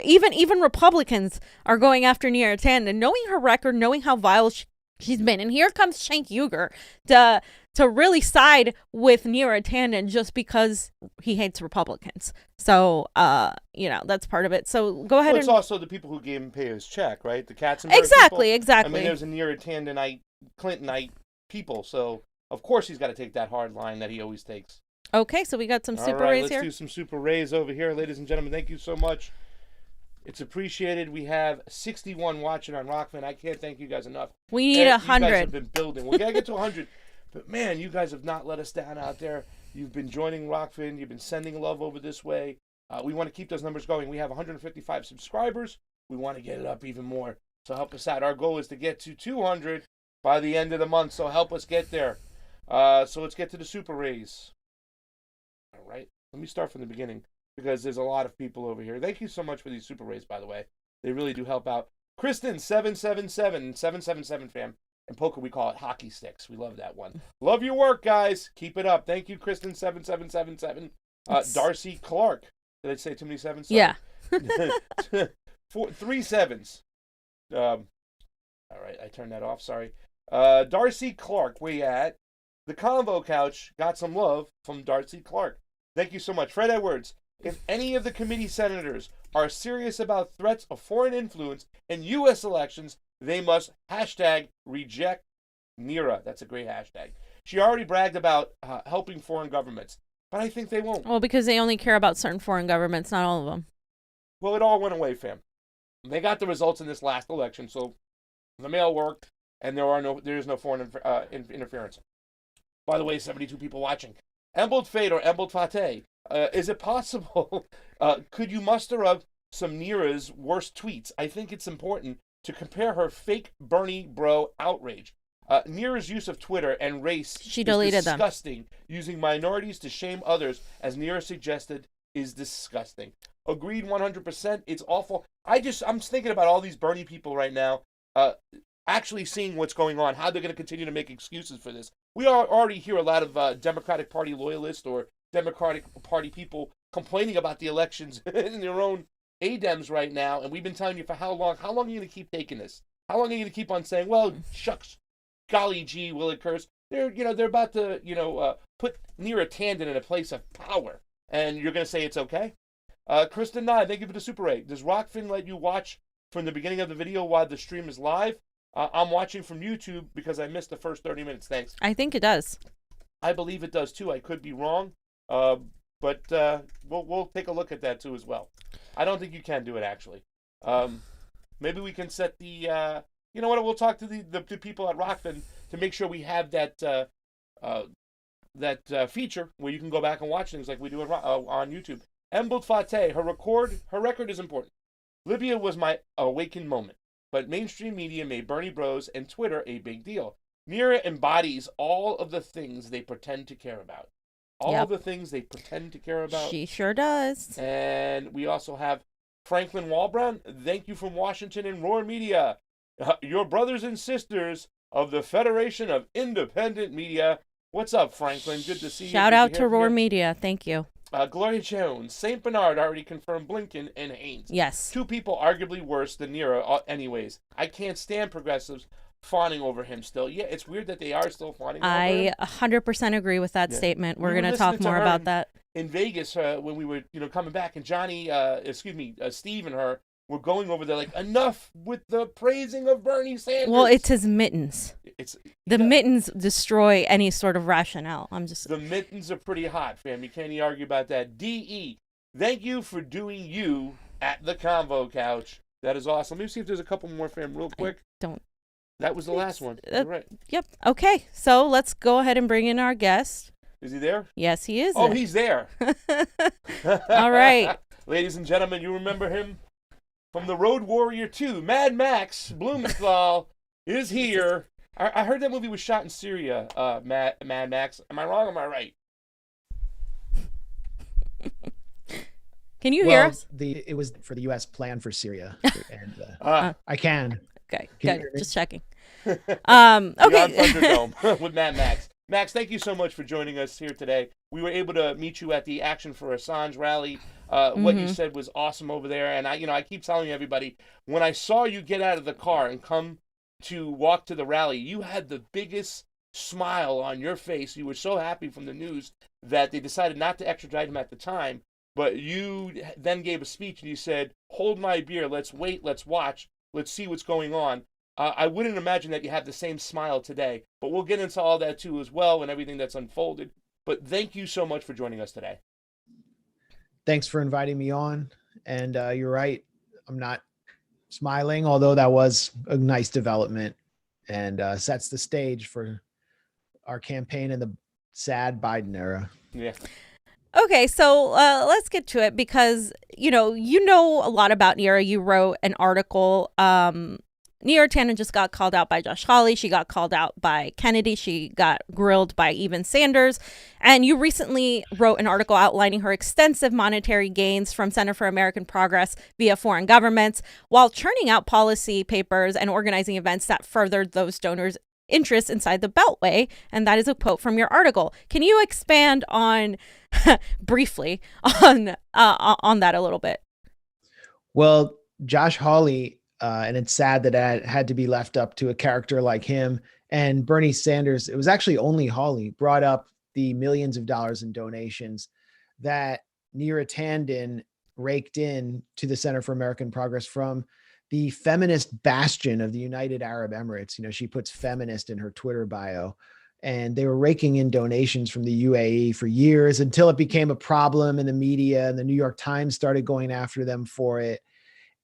even Republicans are going after Neera Tanden, knowing her record, knowing how vile she's been. And here comes Cenk Uygur to really side with Neera Tanden just because he hates Republicans. So, that's part of it. So go ahead. Well, it's also the people who gave him pay his check, right? The Katzenberg Exactly. I mean, there's a Neera Tandenite, Clintonite people. So, of course, he's got to take that hard line that he always takes. Okay, so we got some super All right, rays here. let's do some super rays over here. Ladies and gentlemen, thank you so much. It's appreciated. We have 61 watching on Rokfin. I can't thank you guys enough. We need 100. You guys have been building. We got to get to 100. But, man, you guys have not let us down out there. You've been joining Rokfin. You've been sending love over this way. We want to keep those numbers going. We have 155 subscribers. We want to get it up even more. So help us out. Our goal is to get to 200 by the end of the month. So help us get there. So let's get to the super rays. All right. Let me start from the beginning because there's a lot of people over here. Thank you so much for these super rays, by the way. They really do help out. Kristen, 777 fam. In poker, we call it hockey sticks. We love that one. Love your work, guys. Keep it up. Thank you, Kristen, 7777. Darcy Clark. Did I say too many sevens? Yeah. 3 sevens. All right, I turned that off. Sorry. Darcy Clark, where you at? The Convo Couch got some love from Darcy Clark. Thank you so much. Fred Edwards, if any of the committee senators are serious about threats of foreign influence in U.S. elections, they must #reject Neera. That's a great hashtag. She already bragged about helping foreign governments, but I think they won't. Well, because they only care about certain foreign governments, not all of them. Well, it all went away, fam. They got the results in this last election, so the mail worked, and there is no foreign interference. By the way, 72 people watching. Embald Fate or Embald Fate, is it possible? Could you muster up some Neera's worst tweets? I think it's important to compare her fake Bernie bro outrage. Neera's use of Twitter and race She deleted is them. disgusting. Using minorities to shame others, as Neera suggested, is disgusting. Agreed 100%. It's awful. I'm thinking about all these Bernie people right now, actually seeing what's going on, how they're going to continue to make excuses for this. We already hear a lot of Democratic Party loyalists or Democratic Party people complaining about the elections in their own ADEMs right now, and we've been telling you for how long? How long are you going to keep taking this? How long are you going to keep on saying, well, shucks, golly gee, will it curse? They're about to, put Neera Tanden in a place of power, and you're going to say it's okay? Kristen Nye, thank you for the Super 8. Does Rokfin let you watch from the beginning of the video while the stream is live? I'm watching from YouTube because I missed the first 30 minutes. Thanks. I think it does. I believe it does too. I could be wrong, but we'll take a look at that too as well. I don't think you can do it actually. Maybe we can set the. You know what? We'll talk to the people at Rokfin to make sure we have that feature where you can go back and watch things like we do on YouTube. Embald Fateh, her record is important. Libya was my awakened moment, but mainstream media made Bernie Bros and Twitter a big deal. Neera embodies all of the things they pretend to care about. All of the things they pretend to care about. She sure does. And we also have Franklin Walbrown. Thank you from Washington and Roar Media. Your brothers and sisters of the Federation of Independent Media. What's up, Franklin? Good to see you. Shout out to Roar Media. Thank you. Gloria Jones, St. Bernard already confirmed Blinken and Haynes. Yes. Two people arguably worse than Neera anyways. I can't stand progressives fawning over him still. Yeah, it's weird that they are still fawning over him. I 100% agree with that statement. We're going to talk more about that. In Vegas, when we were coming back, and Steve and her were going over there like, enough with the praising of Bernie Sanders. Well, it's his mittens. The mittens destroy any sort of rationale. The mittens are pretty hot, fam. You can't even argue about that. DE, thank you for doing you at the Convo Couch. That is awesome. Let me see if there's a couple more, fam, real quick. That was the last one. You're right. Yep. Okay. So let's go ahead and bring in our guest. Is he there? Yes, he is. Oh, he's there. All right. Ladies and gentlemen, you remember him from the Road Warrior 2. Mad Max Blumenthal is here. I heard that movie was shot in Syria, Mad Max. Am I wrong or am I right? Can you hear us? It was for the U.S. plan for Syria. And I can. Okay, good. Just checking. Okay. Thunderdome with Mad Max. Max, thank you so much for joining us here today. We were able to meet you at the Action for Assange rally. What you said was awesome over there. And I keep telling everybody, when I saw you get out of the car and come to walk to the rally, you had the biggest smile on your face. You were so happy from the news that they decided not to extradite him at the time. But you then gave a speech and you said, hold my beer, let's wait, let's watch, let's see what's going on. I wouldn't imagine that you have the same smile today, but we'll get into all that too as well and everything that's unfolded. But thank you so much for joining us today. Thanks for inviting me on. And you're right, I'm not smiling, although that was a nice development and sets the stage for our campaign in the sad Biden era. Yeah. Okay, so let's get to it because, you know a lot about Neera. You wrote an article. Neera Tanden just got called out by Josh Hawley. She got called out by Kennedy. She got grilled by even Sanders. And you recently wrote an article outlining her extensive monetary gains from Center for American Progress via foreign governments while churning out policy papers and organizing events that furthered those donors' interests inside the Beltway. And that is a quote from your article. Can you expand on briefly on that a little bit? Well, Josh Hawley, and it's sad that it had to be left up to a character like him, and Bernie Sanders, it was actually only Hawley, brought up the millions of dollars in donations that Neera Tanden raked in to the Center for American Progress from the feminist bastion of the United Arab Emirates. She puts feminist in her Twitter bio. And they were raking in donations from the UAE for years until it became a problem in the media, and the New York Times started going after them for it.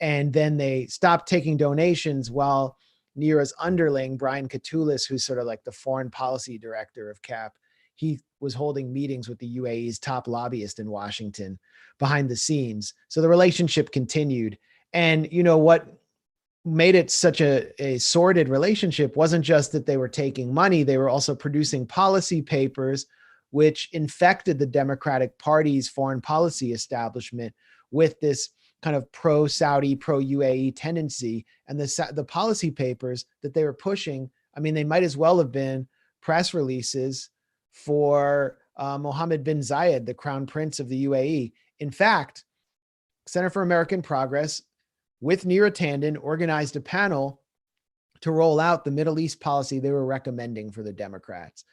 And then they stopped taking donations while Neera's underling, Brian Katulis, who's sort of like the foreign policy director of CAP, he was holding meetings with the UAE's top lobbyist in Washington behind the scenes. So the relationship continued. And you know what made it such a sordid relationship wasn't just that they were taking money, they were also producing policy papers which infected the Democratic Party's foreign policy establishment with this kind of pro-Saudi, pro-UAE tendency. And the policy papers that they were pushing, I mean, they might as well have been press releases for Mohammed bin Zayed, the crown prince of the UAE. In fact, Center for American Progress with Neera Tanden organized a panel to roll out the Middle East policy they were recommending for the Democrats.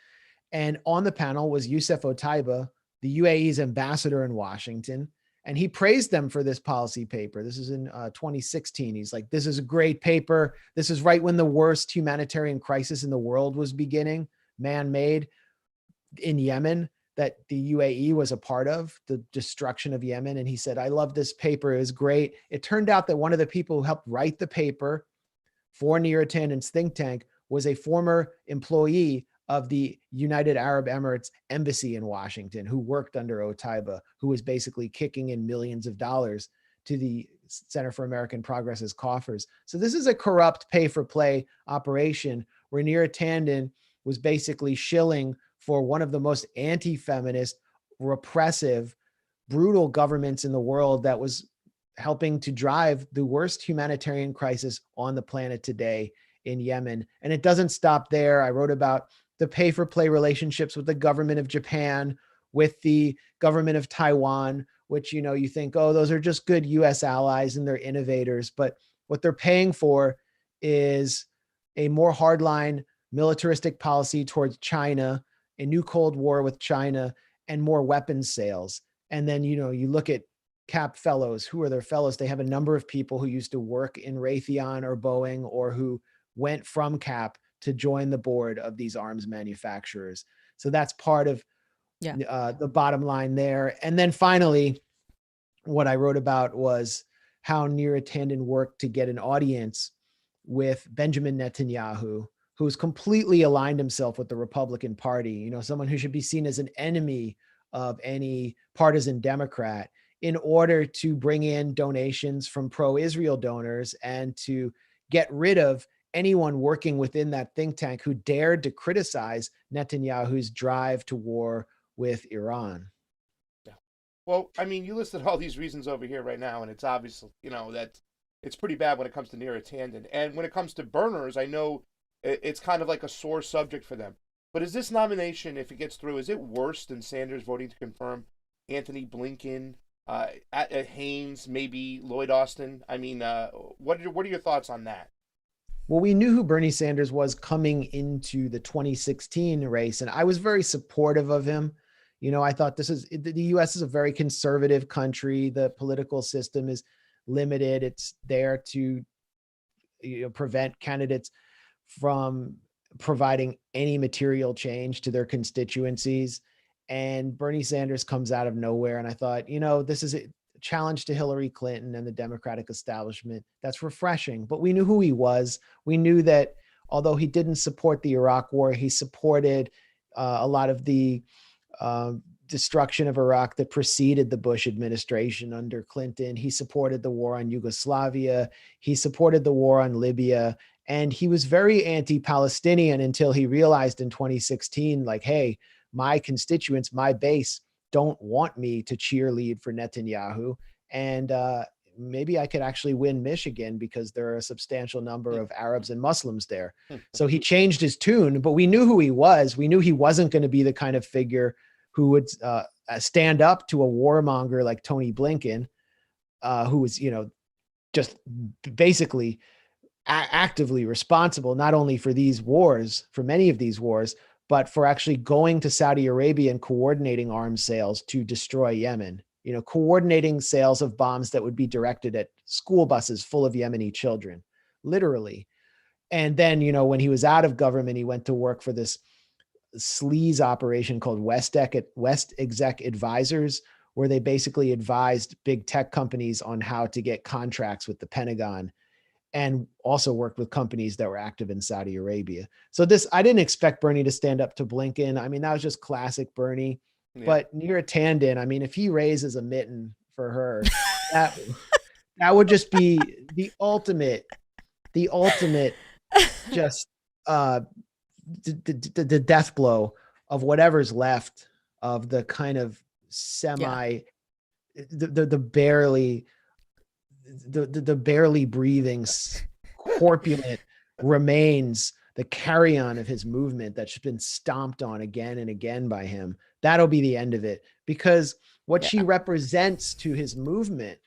And on the panel was Youssef Otaiba, the UAE's ambassador in Washington. And he praised them for this policy paper. This is in 2016. He's like, this is a great paper. This is right when the worst humanitarian crisis in the world was beginning, man-made, in Yemen, that the UAE was a part of, the destruction of Yemen. And he said, I love this paper. It was great. It turned out that one of the people who helped write the paper for Neera Tanden's think tank was a former employee of the United Arab Emirates embassy in Washington, who worked under Otaiba, who was basically kicking in millions of dollars to the Center for American Progress's coffers. So this is a corrupt pay-for-play operation where Neera Tanden was basically shilling for one of the most anti-feminist, repressive, brutal governments in the world that was helping to drive the worst humanitarian crisis on the planet today in Yemen. And it doesn't stop there. I wrote about the pay-for-play relationships with the government of Japan, with the government of Taiwan, which, you know, you think, oh, those are just good US allies and they're innovators. But what they're paying for is a more hardline militaristic policy towards China, a new Cold War with China, and more weapons sales. And then, you know, you look at CAP fellows. Who are their fellows? They have a number of people who used to work in Raytheon or Boeing, or who went from CAP to join the board of these arms manufacturers. So that's part of the bottom line there. And then finally, what I wrote about was how Neera Tanden worked to get an audience with Benjamin Netanyahu, who's completely aligned himself with the Republican Party, you know, someone who should be seen as an enemy of any partisan Democrat, in order to bring in donations from pro-Israel donors and to get rid of anyone working within that think tank who dared to criticize Netanyahu's drive to war with Iran. Yeah. Well, I mean, you listed all these reasons over here right now, and it's obvious, you know, that it's pretty bad when it comes to Neera Tanden. And when it comes to burners, I know it's kind of like a sore subject for them. But is this nomination, if it gets through, is it worse than Sanders voting to confirm Anthony Blinken, Haynes, maybe Lloyd Austin? I mean, what are your thoughts on that? Well, we knew who Bernie Sanders was coming into the 2016 race, and I was very supportive of him. You know, I thought the U.S. is a very conservative country. The political system is limited. It's there to, you know, prevent candidates from providing any material change to their constituencies. And Bernie Sanders comes out of nowhere. And I thought, you know, this is a challenge to Hillary Clinton and the Democratic establishment. That's refreshing. But we knew who he was. We knew that although he didn't support the Iraq war, he supported a lot of the destruction of Iraq that preceded the Bush administration under Clinton. He supported the war on Yugoslavia. He supported the war on Libya. And he was very anti-Palestinian until he realized in 2016, like, hey, my constituents, my base, don't want me to cheerlead for Netanyahu. And maybe I could actually win Michigan because there are a substantial number of Arabs and Muslims there. So he changed his tune, but we knew who he was. We knew he wasn't going to be the kind of figure who would stand up to a warmonger like Tony Blinken, who was, you know, just basically actively responsible, not only for these wars, for many of these wars, but for actually going to Saudi Arabia and coordinating arms sales to destroy Yemen, you know, coordinating sales of bombs that would be directed at school buses full of Yemeni children, literally. And then, you know, when he was out of government, he went to work for this sleaze operation called West Exec Advisors, where they basically advised big tech companies on how to get contracts with the Pentagon, and also worked with companies that were active in Saudi Arabia. So I didn't expect Bernie to stand up to Blinken. I mean, that was just classic Bernie. Yeah. But Neera Tanden, I mean, if he raises a mitten for her, that would just be the ultimate the ultimate just the death blow of whatever's left of the kind of semi the barely breathing corpulent remains, the carry-on of his movement that's been stomped on again and again by him. That'll be the end of it, because what she represents to his movement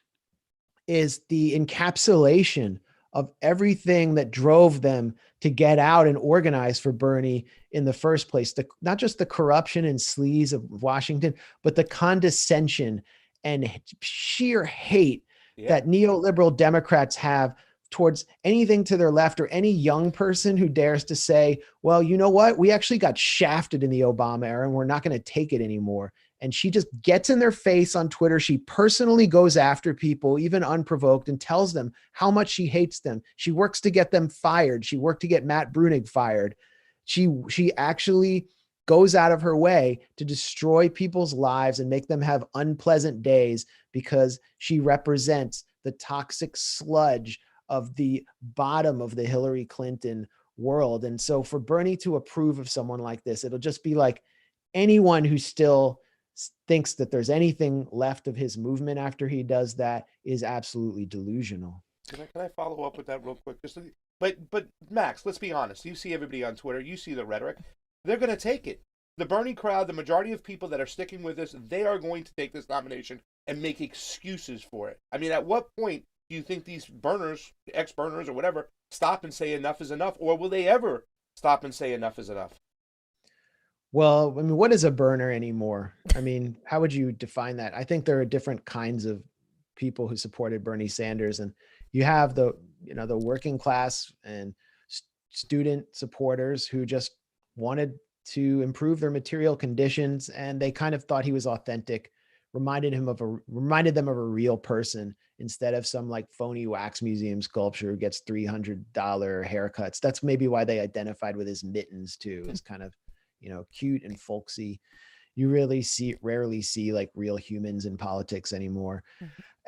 is the encapsulation of everything that drove them to get out and organize for Bernie in the first place. Not just the corruption and sleaze of Washington, but the condescension and sheer hate that neoliberal Democrats have towards anything to their left, or any young person who dares to say, well, you know what? We actually got shafted in the Obama era and we're not going to take it anymore. And she just gets in their face on Twitter. She personally goes after people, even unprovoked, and tells them how much she hates them. She works to get them fired. She worked to get Matt Brunig fired. She actually goes out of her way to destroy people's lives and make them have unpleasant days, because she represents the toxic sludge of the bottom of the Hillary Clinton world. And so for Bernie to approve of someone like this, it'll just be like anyone who still thinks that there's anything left of his movement after he does that is absolutely delusional. Can I follow up with that real quick? But Max, let's be honest. You see everybody on Twitter. You see the rhetoric. They're going to take it. The Bernie crowd, the majority of people that are sticking with this, they are going to take this nomination and make excuses for it. I mean, at what point do you think these burners, ex-burners or whatever, stop and say enough is enough? Or will they ever stop and say enough is enough? Well, I mean, what is a burner anymore? I mean, how would you define that? I think there are different kinds of people who supported Bernie Sanders, and you have the working class and student supporters who just wanted to improve their material conditions, and they kind of thought he was authentic, reminded them of a real person instead of some like phony wax museum sculpture who gets $300 haircuts. That's maybe why they identified with his mittens too. It's kind of, cute and folksy. You rarely see like real humans in politics anymore.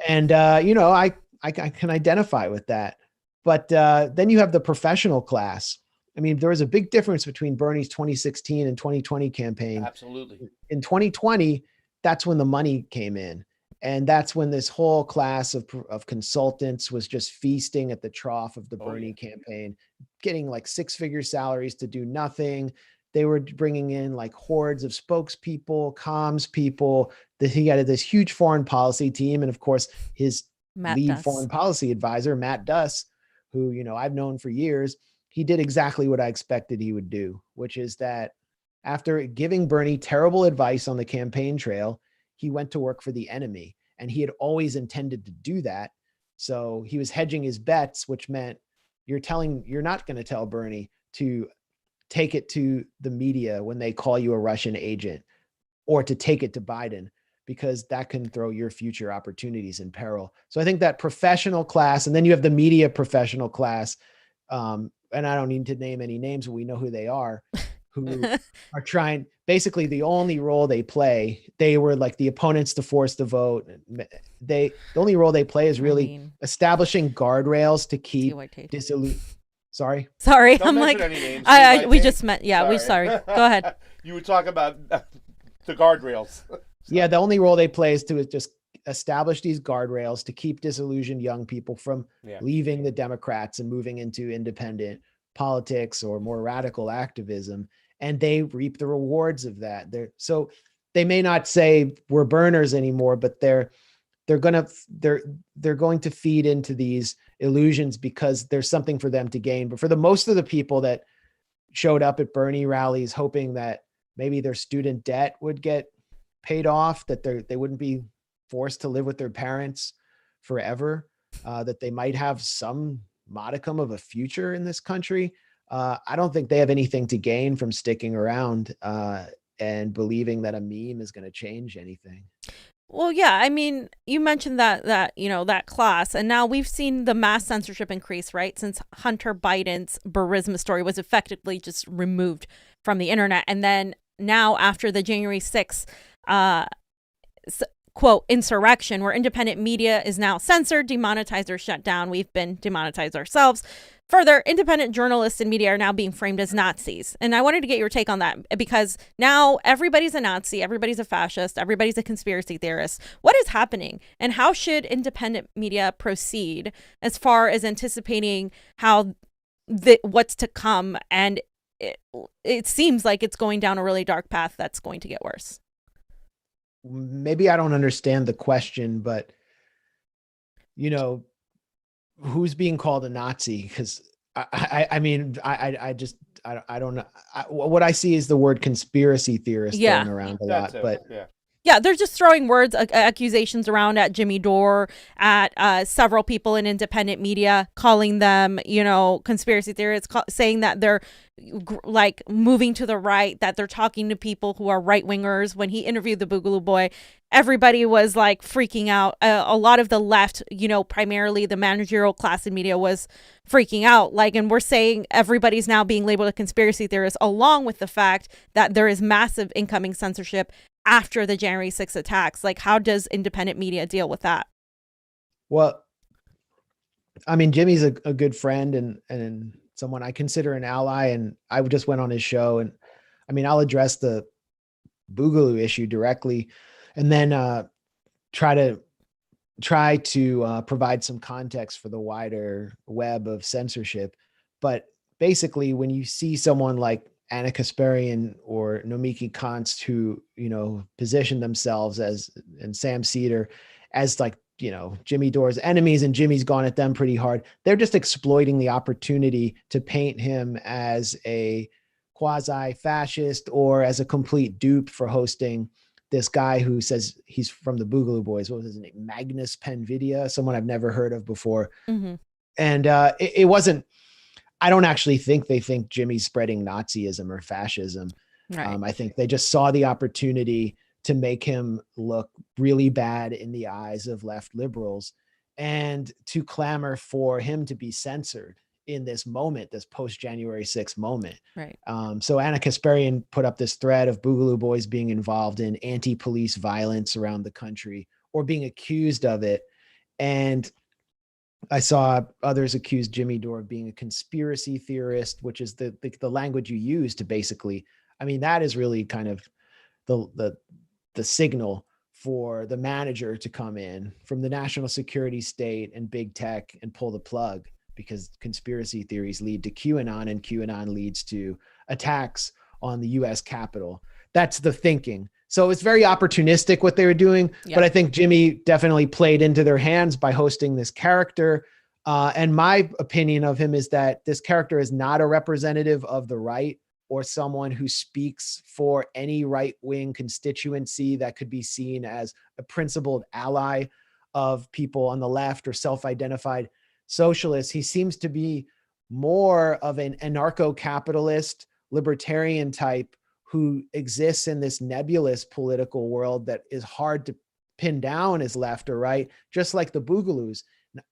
And, I can identify with that. But then you have the professional class. I mean, there was a big difference between Bernie's 2016 and 2020 campaign. Absolutely. In 2020, that's when the money came in. And that's when this whole class of consultants was just feasting at the trough of the Bernie campaign, getting like 6-figure salaries to do nothing. They were bringing in like hordes of spokespeople, comms people. He had this huge foreign policy team. And of course, his lead foreign policy advisor, Matt Duss, who, I've known for years, he did exactly what I expected he would do, which is that after giving Bernie terrible advice on the campaign trail, he went to work for the enemy, and he had always intended to do that. So he was hedging his bets, which meant you're not going to tell Bernie to take it to the media when they call you a Russian agent, or to take it to Biden, because that can throw your future opportunities in peril. So I think that professional class, and then you have the media professional class, and I don't need to name any names, but we know who they are, who are trying, basically the only role they play, they were like the opponents to force the vote. The only role they play is really establishing guardrails to keep Sorry. Don't I'm like, any names. we just met. Yeah, sorry. Go ahead. You were talking about the guardrails. Yeah, the only role they play is to just establish these guardrails to keep disillusioned young people from leaving the Democrats and moving into independent politics or more radical activism. And they reap the rewards of that. So they may not say we're burners anymore, but they're going to feed into these illusions because there's something for them to gain. But for the most of the people that showed up at Bernie rallies hoping that maybe their student debt would get paid off, that they wouldn't be forced to live with their parents forever, that they might have some modicum of a future in this country. I don't think they have anything to gain from sticking around and believing that a meme is going to change anything. Well, yeah, I mean, you mentioned that class, and now we've seen the mass censorship increase, right? Since Hunter Biden's Burisma story was effectively just removed from the internet. And then now after the January 6th, quote, insurrection, where independent media is now censored, demonetized, or shut down. We've been demonetized ourselves further, independent journalists and media are now being framed as Nazis. And I wanted to get your take on that, because now everybody's a Nazi, everybody's a fascist, everybody's a conspiracy theorist. What is happening, and how should independent media proceed as far as anticipating how what's to come? And it seems like it's going down a really dark path that's going to get worse. Maybe I don't understand the question, but you know, who's being called a Nazi? Because I mean, I just don't know. What I see is the word conspiracy theorist thrown around a lot, but yeah, they're just throwing words, accusations around at Jimmy Dore, at several people in independent media, calling them, you know, conspiracy theorists, saying that they're like moving to the right, that they're talking to people who are right wingers. When he interviewed the Boogaloo Boy, everybody was like freaking out. A lot of the left, you know, primarily the managerial class in media, was freaking out. Like, and we're saying everybody's now being labeled a conspiracy theorist, along with the fact that there is massive incoming censorship after the January 6th attacks. Like, how does independent media deal with that? Well, I mean, Jimmy's a good friend and someone I consider an ally, and I just went on his show, and I mean, I'll address the Boogaloo issue directly, and then try to provide some context for the wider web of censorship. But basically, when you see someone like Anna Kasparian or Nomiki Konst, who, you know, position themselves as, and Sam Cedar as, like, you know, Jimmy Dore's enemies, and Jimmy's gone at them pretty hard. They're just exploiting the opportunity to paint him as a quasi-fascist or as a complete dupe for hosting this guy who says he's from the Boogaloo Boys. What was his name? Magnus Penvidia, someone I've never heard of before. Mm-hmm. And it wasn't, I don't actually think they think Jimmy's spreading Nazism or fascism. Right. I think they just saw the opportunity to make him look really bad in the eyes of left liberals and to clamor for him to be censored in this moment, this post-January 6th moment. Right. So Anna Kasparian put up this thread of Boogaloo Boys being involved in anti-police violence around the country, or being accused of it. And I saw others accuse Jimmy Dore of being a conspiracy theorist, which is the language you use to basically, I mean, that is really kind of the signal for the manager to come in from the national security state and big tech and pull the plug, because conspiracy theories lead to QAnon, and QAnon leads to attacks on the US Capitol. That's the thinking. So it's very opportunistic what they were doing, but I think Jimmy definitely played into their hands by hosting this character. And my opinion of him is that this character is not a representative of the right, or someone who speaks for any right-wing constituency that could be seen as a principled ally of people on the left or self-identified socialists. He seems to be more of an anarcho-capitalist, libertarian type who exists in this nebulous political world that is hard to pin down as left or right, just like the Boogaloos.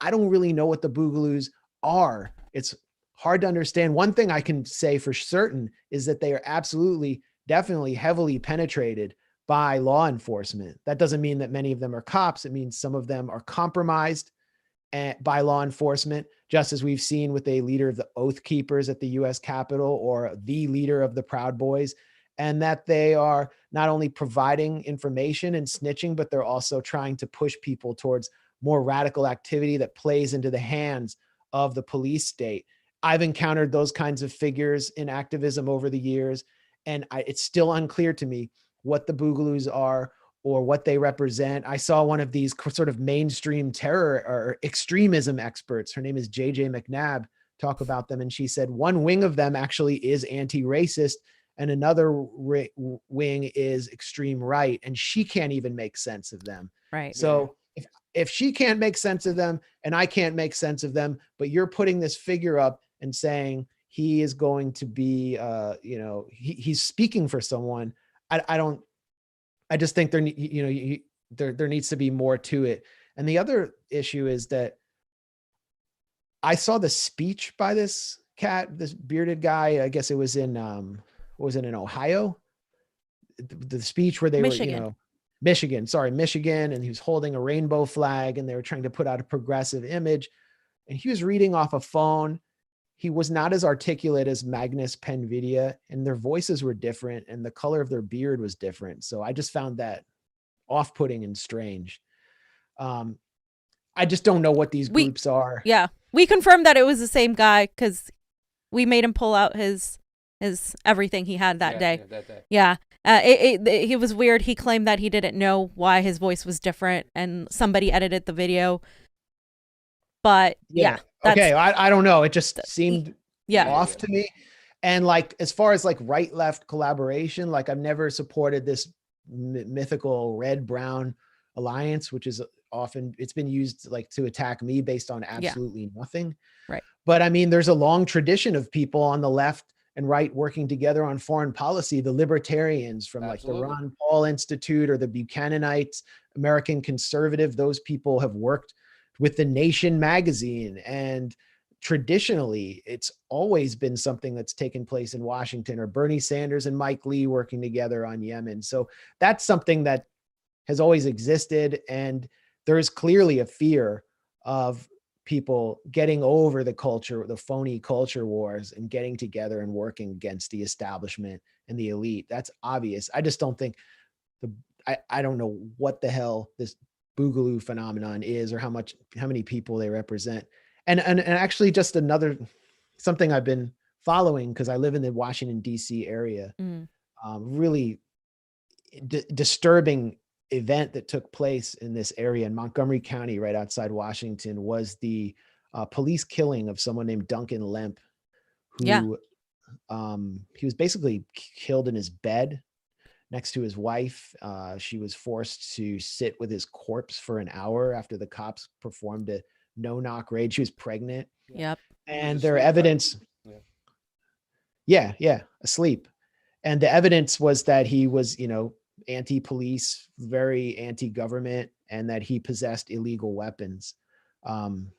I don't really know what the Boogaloos are. It's hard to understand. One thing I can say for certain is that they are absolutely, definitely heavily penetrated by law enforcement. That doesn't mean that many of them are cops. It means some of them are compromised by law enforcement, just as we've seen with a leader of the Oath Keepers at the US Capitol, or the leader of the Proud Boys, and that they are not only providing information and snitching, but they're also trying to push people towards more radical activity that plays into the hands of the police state. I've encountered those kinds of figures in activism over the years, and it's still unclear to me what the Boogaloos are or what they represent. I saw one of these sort of mainstream terror or extremism experts, her name is JJ McNabb, talk about them, and she said one wing of them actually is anti-racist and another wing is extreme right, and she can't even make sense of them. Right. So if she can't make sense of them and I can't make sense of them, but you're putting this figure up and saying he is going to be, he's speaking for someone. I just think there needs to be more to it. And the other issue is that I saw the speech by this bearded guy. I guess it was in, in Ohio? The speech where they were, Michigan. And he was holding a rainbow flag and they were trying to put out a progressive image. And he was reading off a phone. he was not as articulate as Magnus Penvidia, and their voices were different and the color of their beard was different. So I just found that off-putting and strange. I just don't know what these groups are. Yeah. We confirmed that it was the same guy because we made him pull out his everything he had that day. Yeah. It was weird. He claimed that he didn't know why his voice was different and somebody edited the video. But yeah. Okay. I don't know. It just seemed off to me. And like, as far as like right-left collaboration, like I've never supported this mythical red-brown alliance, which is often, it's been used like to attack me based on absolutely nothing. Right. But I mean, there's a long tradition of people on the left and right working together on foreign policy. The libertarians from like the Ron Paul Institute or the Buchananites, American Conservative, those people have worked with the Nation magazine. And traditionally, it's always been something that's taken place in Washington, or Bernie Sanders and Mike Lee working together on Yemen. So that's something that has always existed. And there is clearly a fear of people getting over the culture, the phony culture wars, and getting together and working against the establishment and the elite. That's obvious. I just don't think I don't know what the hell this Boogaloo phenomenon is, or how many people they represent. And actually just another, something I've been following because I live in the Washington, DC area, really disturbing event that took place in this area in Montgomery County, right outside Washington, was the police killing of someone named Duncan Lemp, who he was basically killed in his bed next to his wife. She was forced to sit with his corpse for an hour after the cops performed a no-knock raid. She was pregnant. Yep. And their evidence, asleep. And the evidence was that he was, anti-police, very anti-government, and that he possessed illegal weapons. And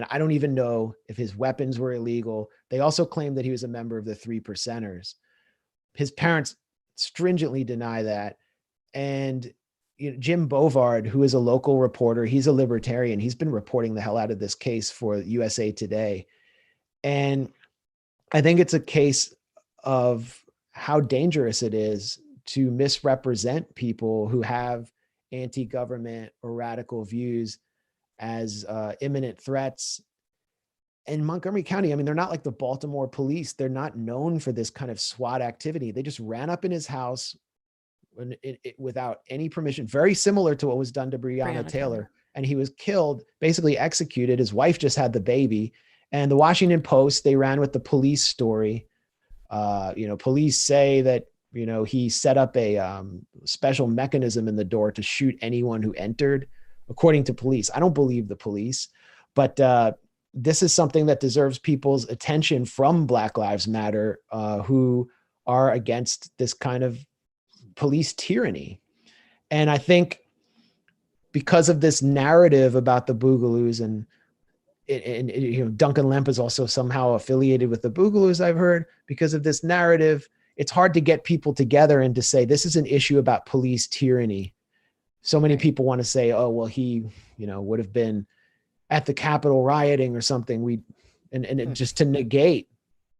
I don't even know if his weapons were illegal. They also claimed that he was a member of the 3 Percenters. His parents stringently deny that. And Jim Bovard, who is a local reporter, he's a libertarian. He's been reporting the hell out of this case for USA Today. And I think it's a case of how dangerous it is to misrepresent people who have anti-government or radical views as imminent threats. In Montgomery County, I mean, they're not like the Baltimore police. They're not known for this kind of SWAT activity. They just ran up in his house without any permission, very similar to what was done to Breonna Taylor. And he was killed, basically executed. His wife just had the baby. And the Washington Post, they ran with the police story. Police say that, he set up a special mechanism in the door to shoot anyone who entered, according to police. I don't believe the police, but this is something that deserves people's attention from Black Lives Matter, who are against this kind of police tyranny. And I think because of this narrative about the Boogaloos, and Duncan Lemp is also somehow affiliated with the Boogaloos, I've heard, because of this narrative, it's hard to get people together and to say, this is an issue about police tyranny. So many people want to say, oh, well, he, would have been at the Capitol rioting or something. Just to negate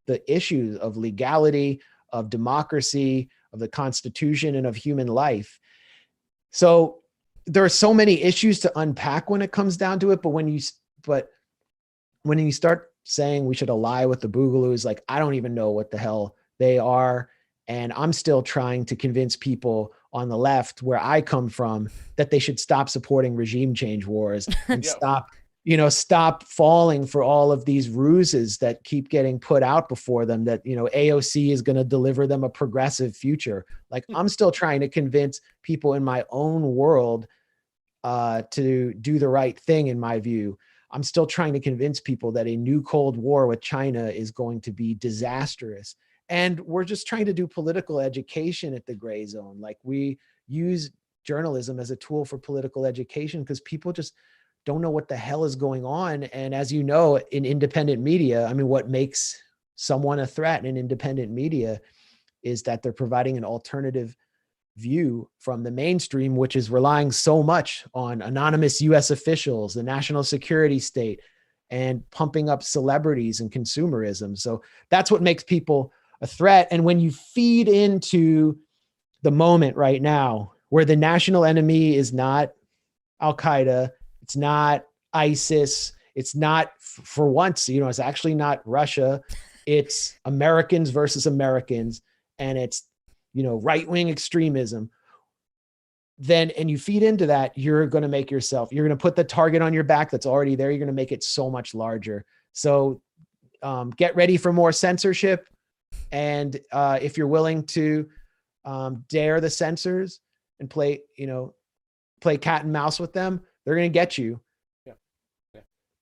the issues of legality, of democracy, of the Constitution, and of human life. So there are so many issues to unpack when it comes down to it. But when you start saying we should ally with the Boogaloos, like, I don't even know what the hell they are. And I'm still trying to convince people on the left, where I come from, that they should stop supporting regime change wars and stop falling for all of these ruses that keep getting put out before them, that, AOC is going to deliver them a progressive future. Like, I'm still trying to convince people in my own world to do the right thing, in my view. I'm still trying to convince people that a new Cold War with China is going to be disastrous. And we're just trying to do political education at the Gray Zone. Like, we use journalism as a tool for political education because people just don't know what the hell is going on. And as you know, in independent media, I mean, what makes someone a threat in independent media is that they're providing an alternative view from the mainstream, which is relying so much on anonymous US officials, the national security state, and pumping up celebrities and consumerism. So that's what makes people a threat. And when you feed into the moment right now where the national enemy is not Al-Qaeda, it's not ISIS, it's not, for once, it's actually not Russia, it's Americans versus Americans, and it's, right-wing extremism, and you feed into that, you're going to put the target on your back that's already there. You're going to make it so much larger. So get ready for more censorship. And if you're willing to dare the censors and play cat and mouse with them, they're going to get you. Yeah.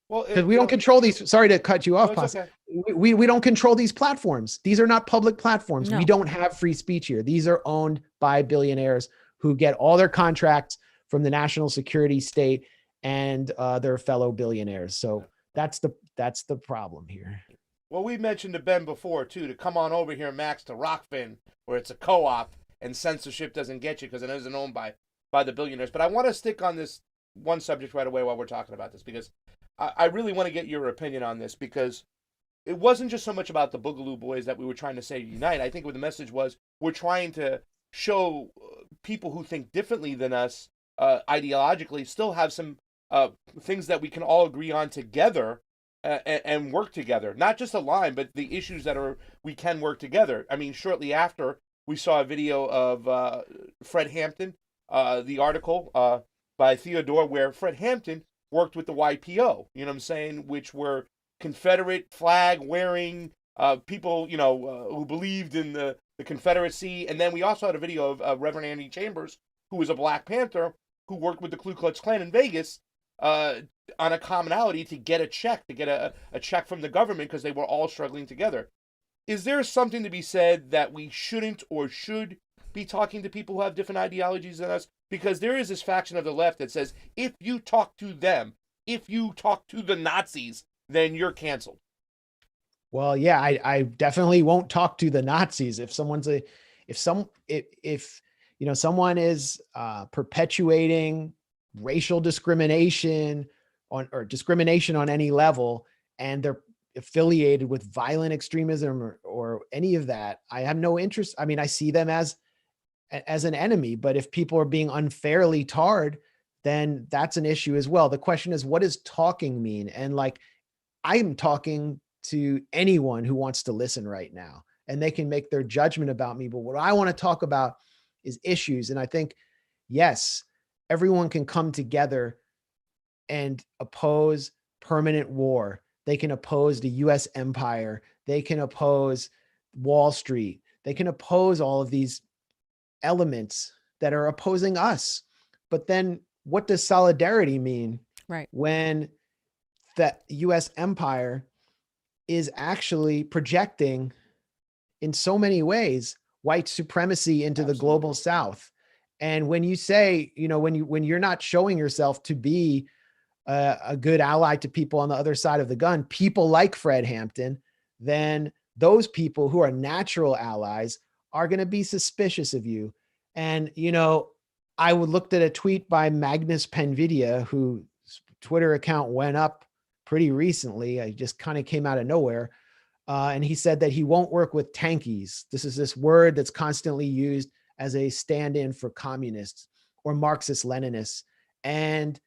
Well, because we don't control these. Sorry to cut you off, no, it's okay. We don't control these platforms. These are not public platforms. No. We don't have free speech here. These are owned by billionaires who get all their contracts from the national security state and their fellow billionaires. So that's the problem here. Well, we mentioned to Ben before, too, to come on over here, Max, to Rokfin, where it's a co-op and censorship doesn't get you because it isn't owned by the billionaires. But I want to stick on this one subject right away while we're talking about this, because I really want to get your opinion on this, because it wasn't just so much about the Boogaloo Boys that we were trying to say unite. I think what the message was, we're trying to show people who think differently than us ideologically still have some things that we can all agree on together and work together. Not just align, but the issues that we can work together. I mean, shortly after, we saw a video of Fred Hampton, the article by Dore, where Fred Hampton worked with the YPO, you know what I'm saying, which were Confederate flag wearing people, who believed in the Confederacy. And then we also had a video of Reverend Andy Chambers, who was a Black Panther, who worked with the Ku Klux Klan in Vegas on a commonality to get a check, a check from the government, because they were all struggling together. Is there something to be said that we shouldn't or should be talking to people who have different ideologies than us? Because there is this faction of the left that says, if you talk to them, if you talk to the Nazis, then you're canceled. Well, yeah, I definitely won't talk to the Nazis. If someone is perpetuating racial discrimination or discrimination on any level, and they're affiliated with violent extremism or any of that, I have no interest. I mean, I see them as an enemy, but if people are being unfairly tarred, then that's an issue as well. The question is, what does talking mean? And I'm talking to anyone who wants to listen right now, and they can make their judgment about me. But what I want to talk about is issues. And I think, yes, everyone can come together and oppose permanent war. They can oppose the US empire. They can oppose Wall Street. They can oppose all of these elements that are opposing us. But then what does solidarity mean? Right. When the US empire is actually projecting in so many ways white supremacy into the global South. And when you say, when you're not showing yourself to be a good ally to people on the other side of the gun, people like Fred Hampton, then those people who are natural allies are going to be suspicious of you. And, I looked at a tweet by Magnus Penvidia, whose Twitter account went up pretty recently. I just kind of came out of nowhere. And he said that he won't work with tankies. This is this word that's constantly used as a stand-in for communists or Marxist-Leninists. And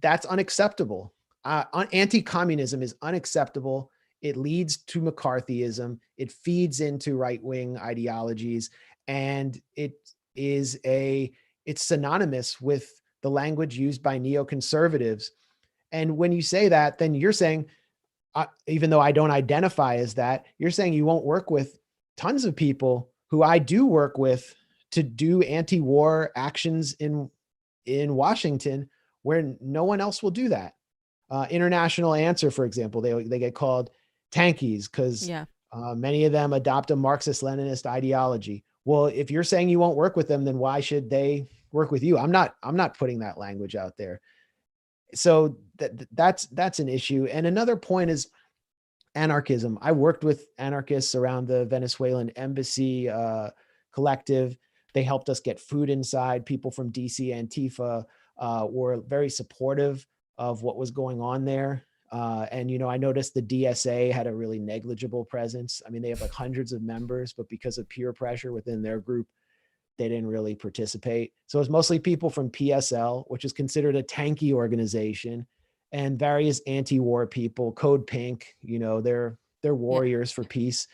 that's unacceptable. Anti-communism is unacceptable. It leads to McCarthyism. It feeds into right-wing ideologies. And it's synonymous with the language used by neoconservatives. And when you say that, then you're saying, even though I don't identify as that, you're saying you won't work with tons of people who I do work with to do anti-war actions in Washington, where no one else will do that. International Answer, for example, they get called tankies because many of them adopt a Marxist-Leninist ideology. Well, if you're saying you won't work with them, then why should they work with you? I'm not putting that language out there. So that's an issue. And another point is anarchism. I worked with anarchists around the Venezuelan embassy collective. They helped us get food inside. People from DC Antifa were very supportive of what was going on there. And, you know, I noticed the DSA had a really negligible presence. I mean, they have like hundreds of members, but because of peer pressure within their group, they didn't really participate. So it was mostly people from PSL, which is considered a tanky organization, and various anti-war people, Code Pink, you know, they're warriors for peace.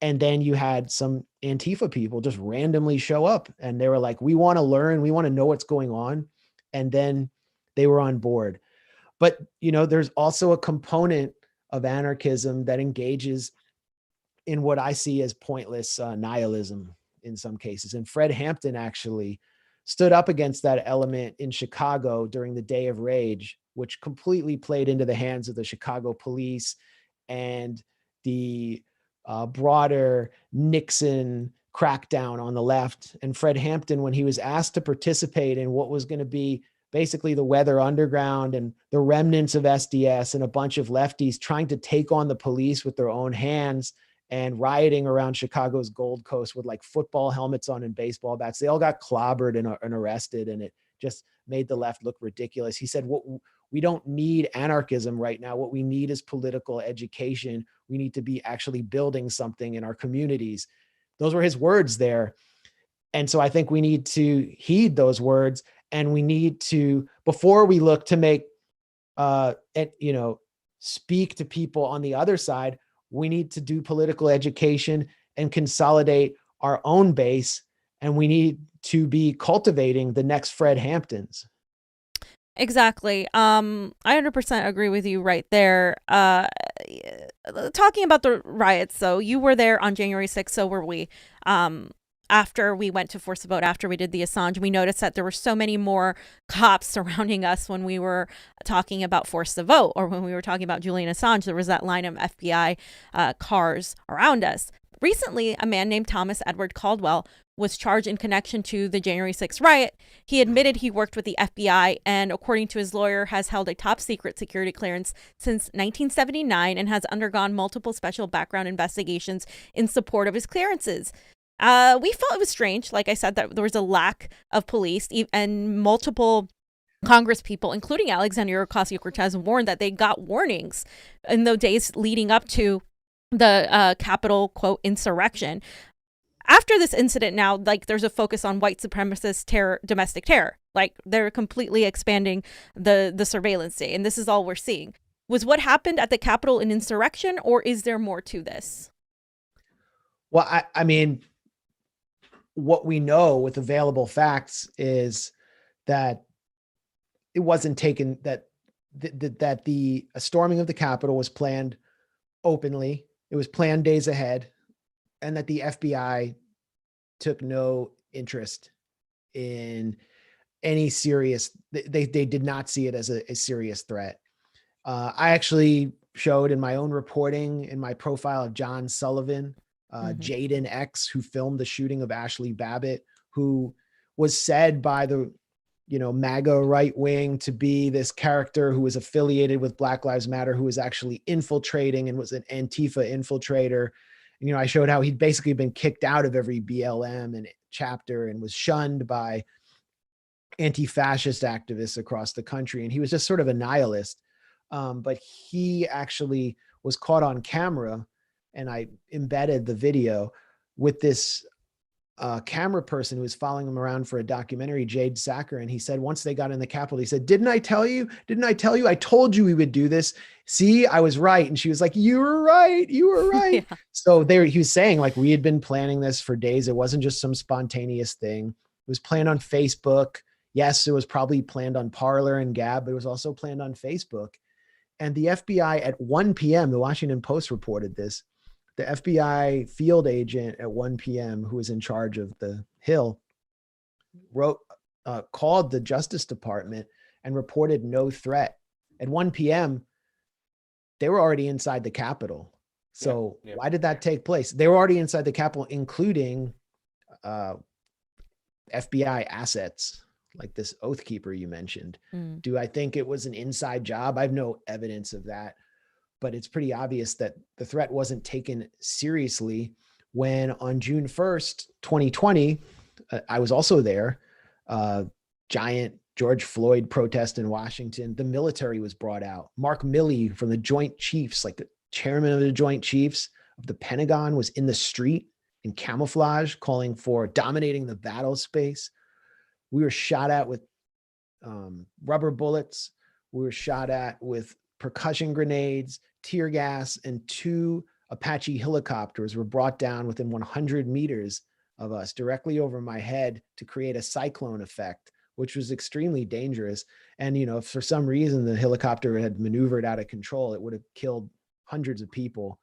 And then you had some Antifa people just randomly show up, and they were like, we want to learn, we want to know what's going on. And then they were on board. But, you know, there's also a component of anarchism that engages in what I see as pointless nihilism in some cases. And Fred Hampton actually stood up against that element in Chicago during the Day of Rage, which completely played into the hands of the Chicago police and the broader Nixon crackdown on the left. And Fred Hampton, when he was asked to participate in what was going to be basically the Weather Underground and the remnants of SDS and a bunch of lefties trying to take on the police with their own hands and rioting around Chicago's Gold Coast with like football helmets on and baseball bats, they all got clobbered and arrested, and it just made the left look ridiculous. He said, we don't need anarchism right now. What we need is political education. We need to be actually building something in our communities. Those were his words there. And so I think we need to heed those words, and we need to, before we look to make, speak to people on the other side, we need to do political education and consolidate our own base. And we need to be cultivating the next Fred Hamptons. Exactly. I 100% agree with you right there. Talking about the riots, though, you were there on January 6th, so were we. After we went to force the vote, after we did the Assange, we noticed that there were so many more cops surrounding us when we were talking about force the vote, or when we were talking about Julian Assange. There was that line of FBI cars around us. Recently, a man named Thomas Edward Caldwell was charged in connection to the January 6th riot. He admitted he worked with the FBI and, according to his lawyer, has held a top secret security clearance since 1979 and has undergone multiple special background investigations in support of his clearances. We felt it was strange, like I said, that there was a lack of police, and multiple Congress people, including Alexandria Ocasio-Cortez, warned that they got warnings in the days leading up to the Capitol, quote, insurrection. After this incident now, like, there's a focus on white supremacist terror, domestic terror. Like, they're completely expanding the surveillance state, and this is all we're seeing. Was what happened at the Capitol an insurrection, or is there more to this? Well, I mean, what we know with available facts is that it wasn't taken, that the storming of the Capitol was planned openly. It was planned days ahead, and that the FBI took no interest in any serious, they did not see it as a serious threat. I actually showed in my own reporting in my profile of John Sullivan, Jaden X, who filmed the shooting of Ashley Babbitt, who was said by the, MAGA right wing to be this character who was affiliated with Black Lives Matter, who was actually infiltrating and was an Antifa infiltrator. And, I showed how he'd basically been kicked out of every BLM and chapter and was shunned by anti-fascist activists across the country. And he was just sort of a nihilist. But he actually was caught on camera, and I embedded the video with this camera person who was following him around for a documentary, Jade Sacker. And he said, once they got in the Capitol, he said, didn't I tell you? I told you we would do this. See, I was right. And she was like, you were right. Yeah. So he was saying, like, we had been planning this for days. It wasn't just some spontaneous thing. It was planned on Facebook. Yes, it was probably planned on Parler and Gab, but it was also planned on Facebook. And the FBI at 1 p.m., the Washington Post reported this, the FBI field agent at 1 p.m. who was in charge of the Hill called the Justice Department and reported no threat. At 1 p.m., they were already inside the Capitol. So why did that take place? They were already inside the Capitol, including FBI assets, like this Oath Keeper you mentioned. Do I think it was an inside job? I have no evidence of that. But it's pretty obvious that the threat wasn't taken seriously when on June 1st, 2020, I was also there, giant George Floyd protest in Washington, the military was brought out. Mark Milley from the Joint Chiefs, like the chairman of the Joint Chiefs of the Pentagon, was in the street in camouflage calling for dominating the battle space. We were shot at with rubber bullets. We were shot at with percussion grenades, tear gas, and 2 Apache helicopters were brought down within 100 meters of us, directly over my head, to create a cyclone effect, which was extremely dangerous. And, you know, if for some reason the helicopter had maneuvered out of control, it would have killed hundreds of people.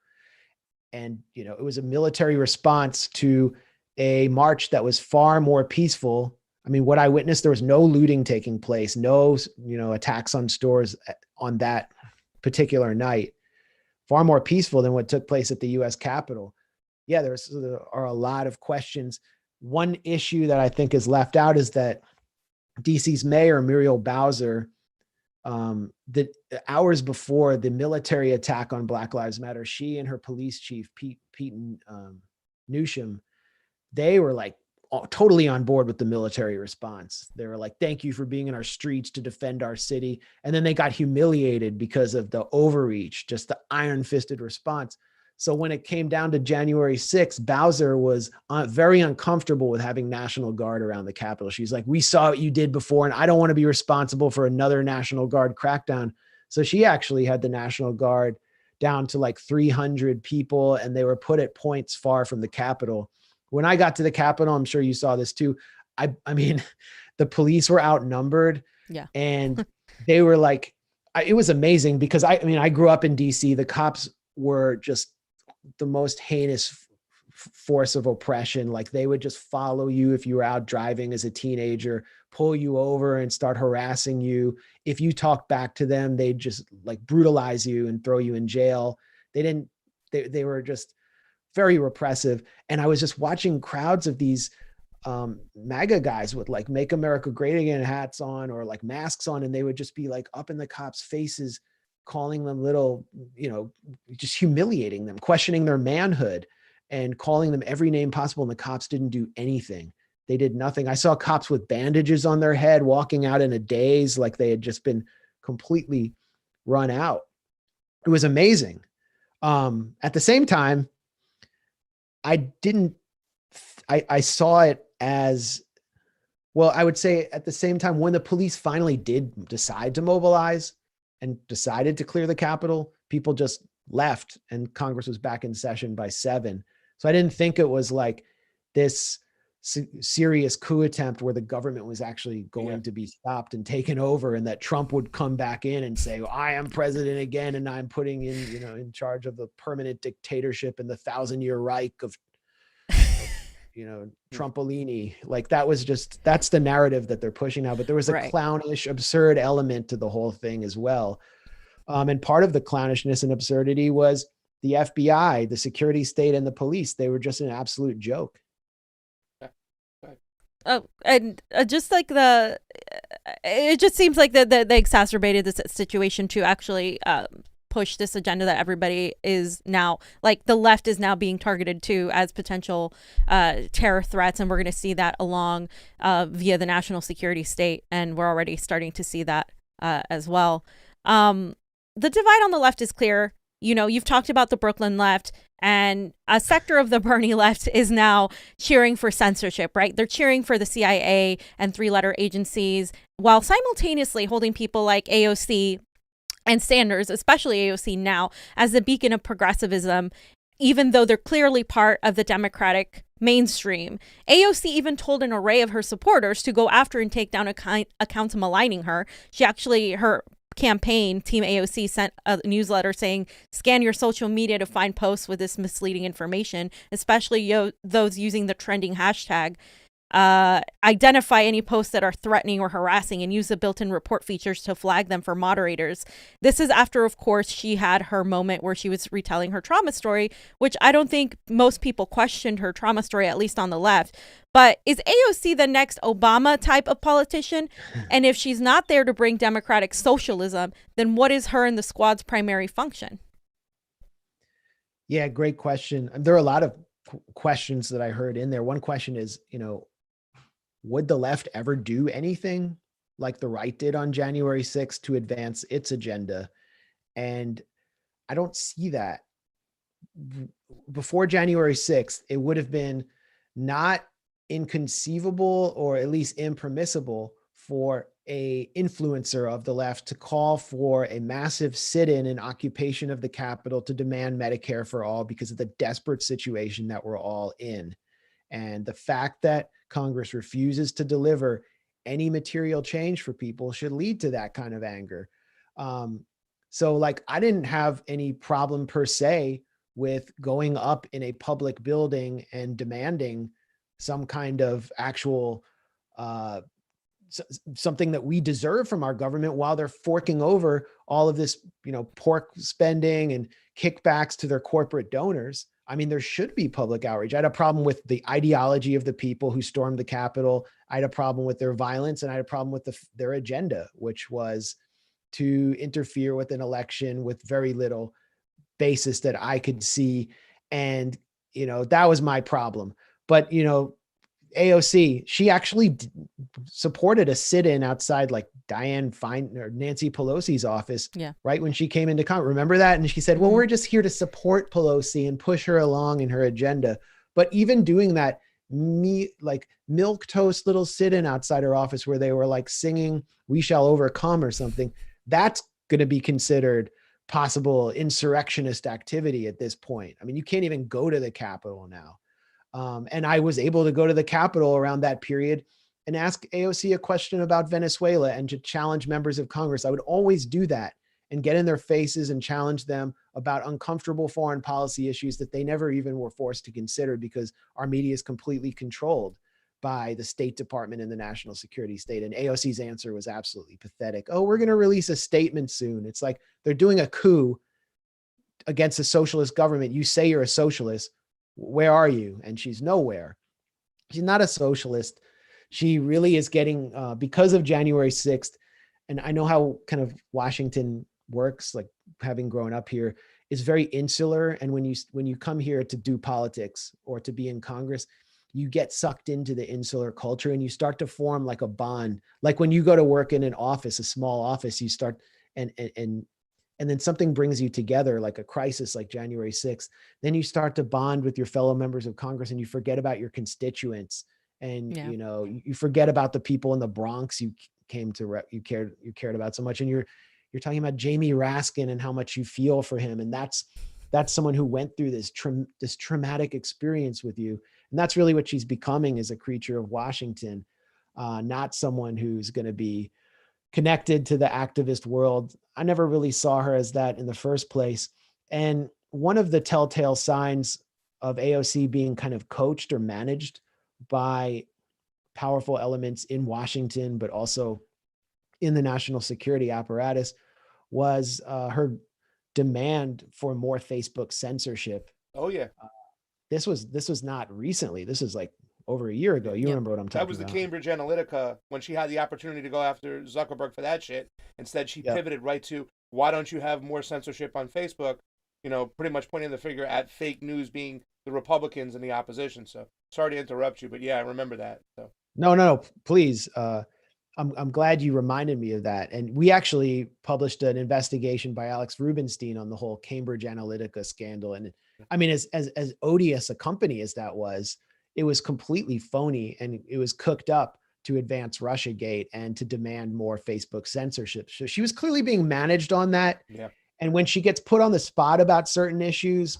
And, you know, it was a military response to a march that was far more peaceful. I mean, what I witnessed, there was no looting taking place, no, you know, attacks on stores on that particular night, far more peaceful than what took place at the US Capitol. Yeah, there are a lot of questions. One issue that I think is left out is that DC's mayor, Muriel Bowser, the hours before the military attack on Black Lives Matter, she and her police chief, Pete Newsham, they were like totally on board with the military response. They were like, thank you for being in our streets to defend our city. And then they got humiliated because of the overreach, just the iron-fisted response. So when it came down to January 6th, Bowser was very uncomfortable with having National Guard around the Capitol. She's like, we saw what you did before, and I don't want to be responsible for another National Guard crackdown. So she actually had the National Guard down to like 300 people, and they were put at points far from the Capitol. When I got to the Capitol, I'm sure you saw this too. I mean, the police were outnumbered. Yeah. And they were like, it was amazing because I grew up in DC. The cops were just the most heinous force of oppression. Like, they would just follow you if you were out driving as a teenager, pull you over and start harassing you. If you talk back to them, they'd just like brutalize you and throw you in jail. They were just very repressive. And I was just watching crowds of these MAGA guys with like Make America Great Again hats on or like masks on. And they would just be like up in the cops' faces, calling them little, you know, just humiliating them, questioning their manhood and calling them every name possible. And the cops didn't do anything. They did nothing. I saw cops with bandages on their head walking out in a daze, like they had just been completely run out. It was amazing. At the same time, I saw it as, well, I would say at the same time, when the police finally did decide to mobilize and decided to clear the Capitol, people just left and Congress was back in session by 7. So I didn't think it was like this serious coup attempt where the government was actually going to be stopped and taken over, and that Trump would come back in and say, well, I am president again, and I'm putting in, you know, in charge of the permanent dictatorship and the 1,000-year Reich of, you know, Trumpolini. Like, that's the narrative that they're pushing now. But there was a clownish, absurd element to the whole thing as well. And part of the clownishness and absurdity was the FBI, the security state, and the police. They were just an absolute joke. And just like it just seems like they exacerbated this situation to actually push this agenda that everybody is now, like, the left is now being targeted to as potential terror threats. And we're going to see that along via the national security state. And we're already starting to see that as well. The divide on the left is clear. You know, you've talked about the Brooklyn left, and a sector of the Bernie left is now cheering for censorship, right? They're cheering for the CIA and 3-letter agencies while simultaneously holding people like AOC and Sanders, especially AOC now, as a beacon of progressivism, even though they're clearly part of the Democratic mainstream. AOC even told an array of her supporters to go after and take down accounts maligning her. Her campaign, Team AOC, sent a newsletter saying, scan your social media to find posts with this misleading information, especially those using the trending hashtag. Identify any posts that are threatening or harassing and use the built-in report features to flag them for moderators. This is after, of course, she had her moment where she was retelling her trauma story, which I don't think most people questioned her trauma story, at least on the left. But is AOC the next Obama type of politician? And if she's not there to bring democratic socialism, then what is her and the squad's primary function? Yeah, great question. There are a lot of questions that I heard in there. One question is, you know, would the left ever do anything like the right did on January 6th to advance its agenda. And I don't see that. Before January 6th, it would have been not inconceivable or at least impermissible for a influencer of the left to call for a massive sit-in and occupation of the Capitol to demand Medicare for all because of the desperate situation that we're all in. And the fact that Congress refuses to deliver any material change for people should lead to that kind of anger. So like, I didn't have any problem per se with going up in a public building and demanding some kind of actual something that we deserve from our government while they're forking over all of this, pork spending and kickbacks to their corporate donors. I mean, there should be public outrage. I had a problem with the ideology of the people who stormed the Capitol. I had a problem with their violence, and I had a problem with their agenda, which was to interfere with an election with very little basis that I could see. And, that was my problem. But, AOC, she actually supported a sit-in outside like Dianne Feinstein or Nancy Pelosi's office, right when she came into Congress. Remember that? And she said, well, we're just here to support Pelosi and push her along in her agenda. But even doing that, like milquetoast little sit-in outside her office where they were like singing "We Shall Overcome" or something, that's going to be considered possible insurrectionist activity at this point. I mean, you can't even go to the Capitol now. And I was able to go to the Capitol around that period and ask AOC a question about Venezuela and to challenge members of Congress. I would always do that and get in their faces and challenge them about uncomfortable foreign policy issues that they never even were forced to consider because our media is completely controlled by the State Department and the national security state. And AOC's answer was absolutely pathetic. Oh, we're going to release a statement soon. It's like they're doing a coup against a socialist government. You say you're a socialist. Where are you? And she's nowhere. She's not a socialist. She really is getting, because of January 6th, and I know how kind of Washington works, like having grown up here, is very insular. And when you come here to do politics or to be in Congress, you get sucked into the insular culture and you start to form like a bond. Like when you go to work in an office, a small office, you start and then something brings you together, like a crisis like January 6th. Then you start to bond with your fellow members of Congress and you forget about your constituents. And, you forget about the people in the Bronx you cared about so much. And you're talking about Jamie Raskin and how much you feel for him. And that's someone who went through this traumatic experience with you. And that's really what she's becoming, as a creature of Washington, not someone who's going to be connected to the activist world. I never really saw her as that in the first place. And one of the telltale signs of AOC being kind of coached or managed by powerful elements in Washington, but also in the national security apparatus, was her demand for more Facebook censorship. Oh yeah. This was not recently. This is like over a year ago. You remember what I'm talking about. That was the Cambridge Analytica, when she had the opportunity to go after Zuckerberg for that shit. Instead, she pivoted right to, why don't you have more censorship on Facebook? Pretty much pointing the finger at fake news being the Republicans and the opposition. So sorry to interrupt you, but yeah, I remember that. So no, please. I'm glad you reminded me of that. And we actually published an investigation by Alex Rubinstein on the whole Cambridge Analytica scandal. And I mean, as odious a company as that was, it was completely phony, and it was cooked up to advance Russiagate and to demand more Facebook censorship. So she was clearly being managed on that. Yeah. And when she gets put on the spot about certain issues,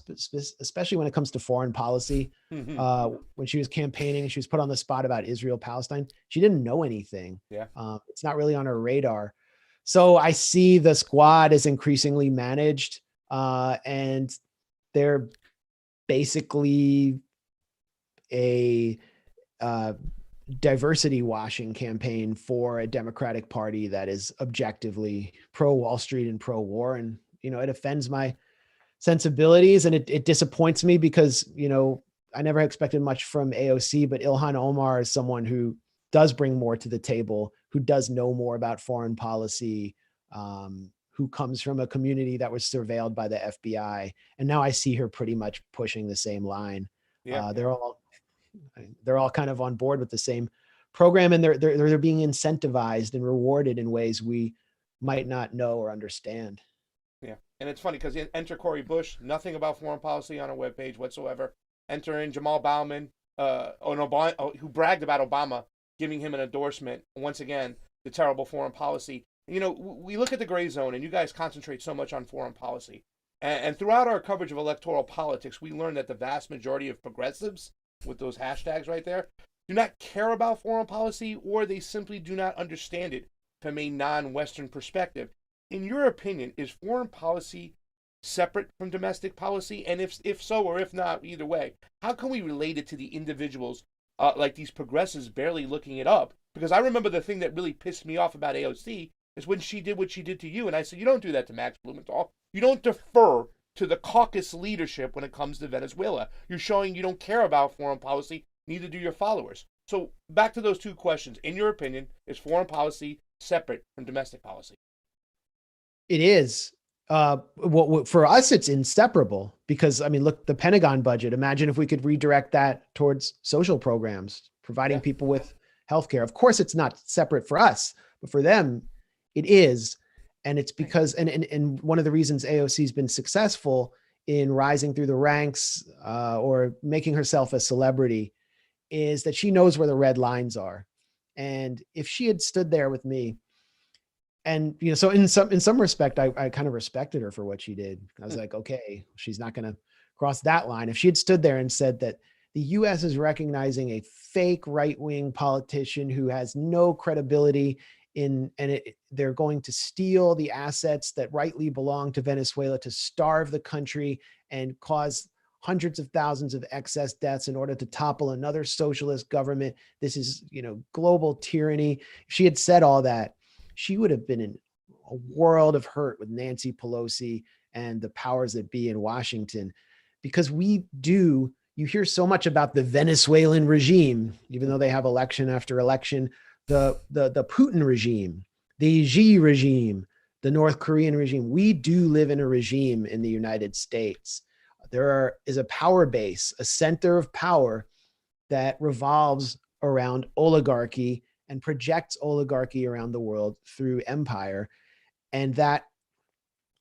especially when it comes to foreign policy, when she was campaigning, she was put on the spot about Israel, Palestine. She didn't know anything. Yeah. It's not really on her radar. So I see the squad is increasingly managed, and they're basically a diversity washing campaign for a Democratic Party that is objectively pro Wall Street and pro war. And, it offends my sensibilities, and it disappoints me because, I never expected much from AOC, but Ilhan Omar is someone who does bring more to the table, who does know more about foreign policy, who comes from a community that was surveilled by the FBI. And now I see her pretty much pushing the same line. Yeah. They're all kind of on board with the same program, and they're being incentivized and rewarded in ways we might not know or understand. Yeah, and it's funny because enter Cori Bush, nothing about foreign policy on a webpage whatsoever. Enter in Jamal Bauman, who bragged about Obama giving him an endorsement. Once again, the terrible foreign policy. We look at the gray zone, and you guys concentrate so much on foreign policy. And throughout our coverage of electoral politics, we learned that the vast majority of progressives, with those hashtags right there, do not care about foreign policy, or they simply do not understand it from a non-Western perspective. In your opinion, is foreign policy separate from domestic policy? And if so, or if not, either way, how can we relate it to the individuals like these progressives barely looking it up? Because I remember the thing that really pissed me off about AOC is when she did what she did to you. And I said, you don't do that to Max Blumenthal. You don't defer to the caucus leadership when it comes to Venezuela. You're showing you don't care about foreign policy, neither do your followers. So back to those two questions. In your opinion, is foreign policy separate from domestic policy? It is. For us, it's inseparable because, I mean, look, the Pentagon budget, imagine if we could redirect that towards social programs, providing people with healthcare. Of course, it's not separate for us, but for them, it is. And it's because, and one of the reasons AOC has been successful in rising through the ranks or making herself a celebrity is that she knows where the red lines are. And if she had stood there with me, and, so in some respect, I kind of respected her for what she did. I was like, okay, she's not going to cross that line. If she had stood there and said that the US is recognizing a fake right-wing politician who has no credibility they're going to steal the assets that rightly belong to Venezuela to starve the country and cause hundreds of thousands of excess deaths in order to topple another socialist government. This is, global tyranny. If she had said all that, she would have been in a world of hurt with Nancy Pelosi and the powers that be in Washington, because you hear so much about the Venezuelan regime, even though they have election after election, the Putin regime, the Xi regime, the North Korean regime. We do live in a regime in the United States. There is a power base, a center of power that revolves around oligarchy and projects oligarchy around the world through empire. And that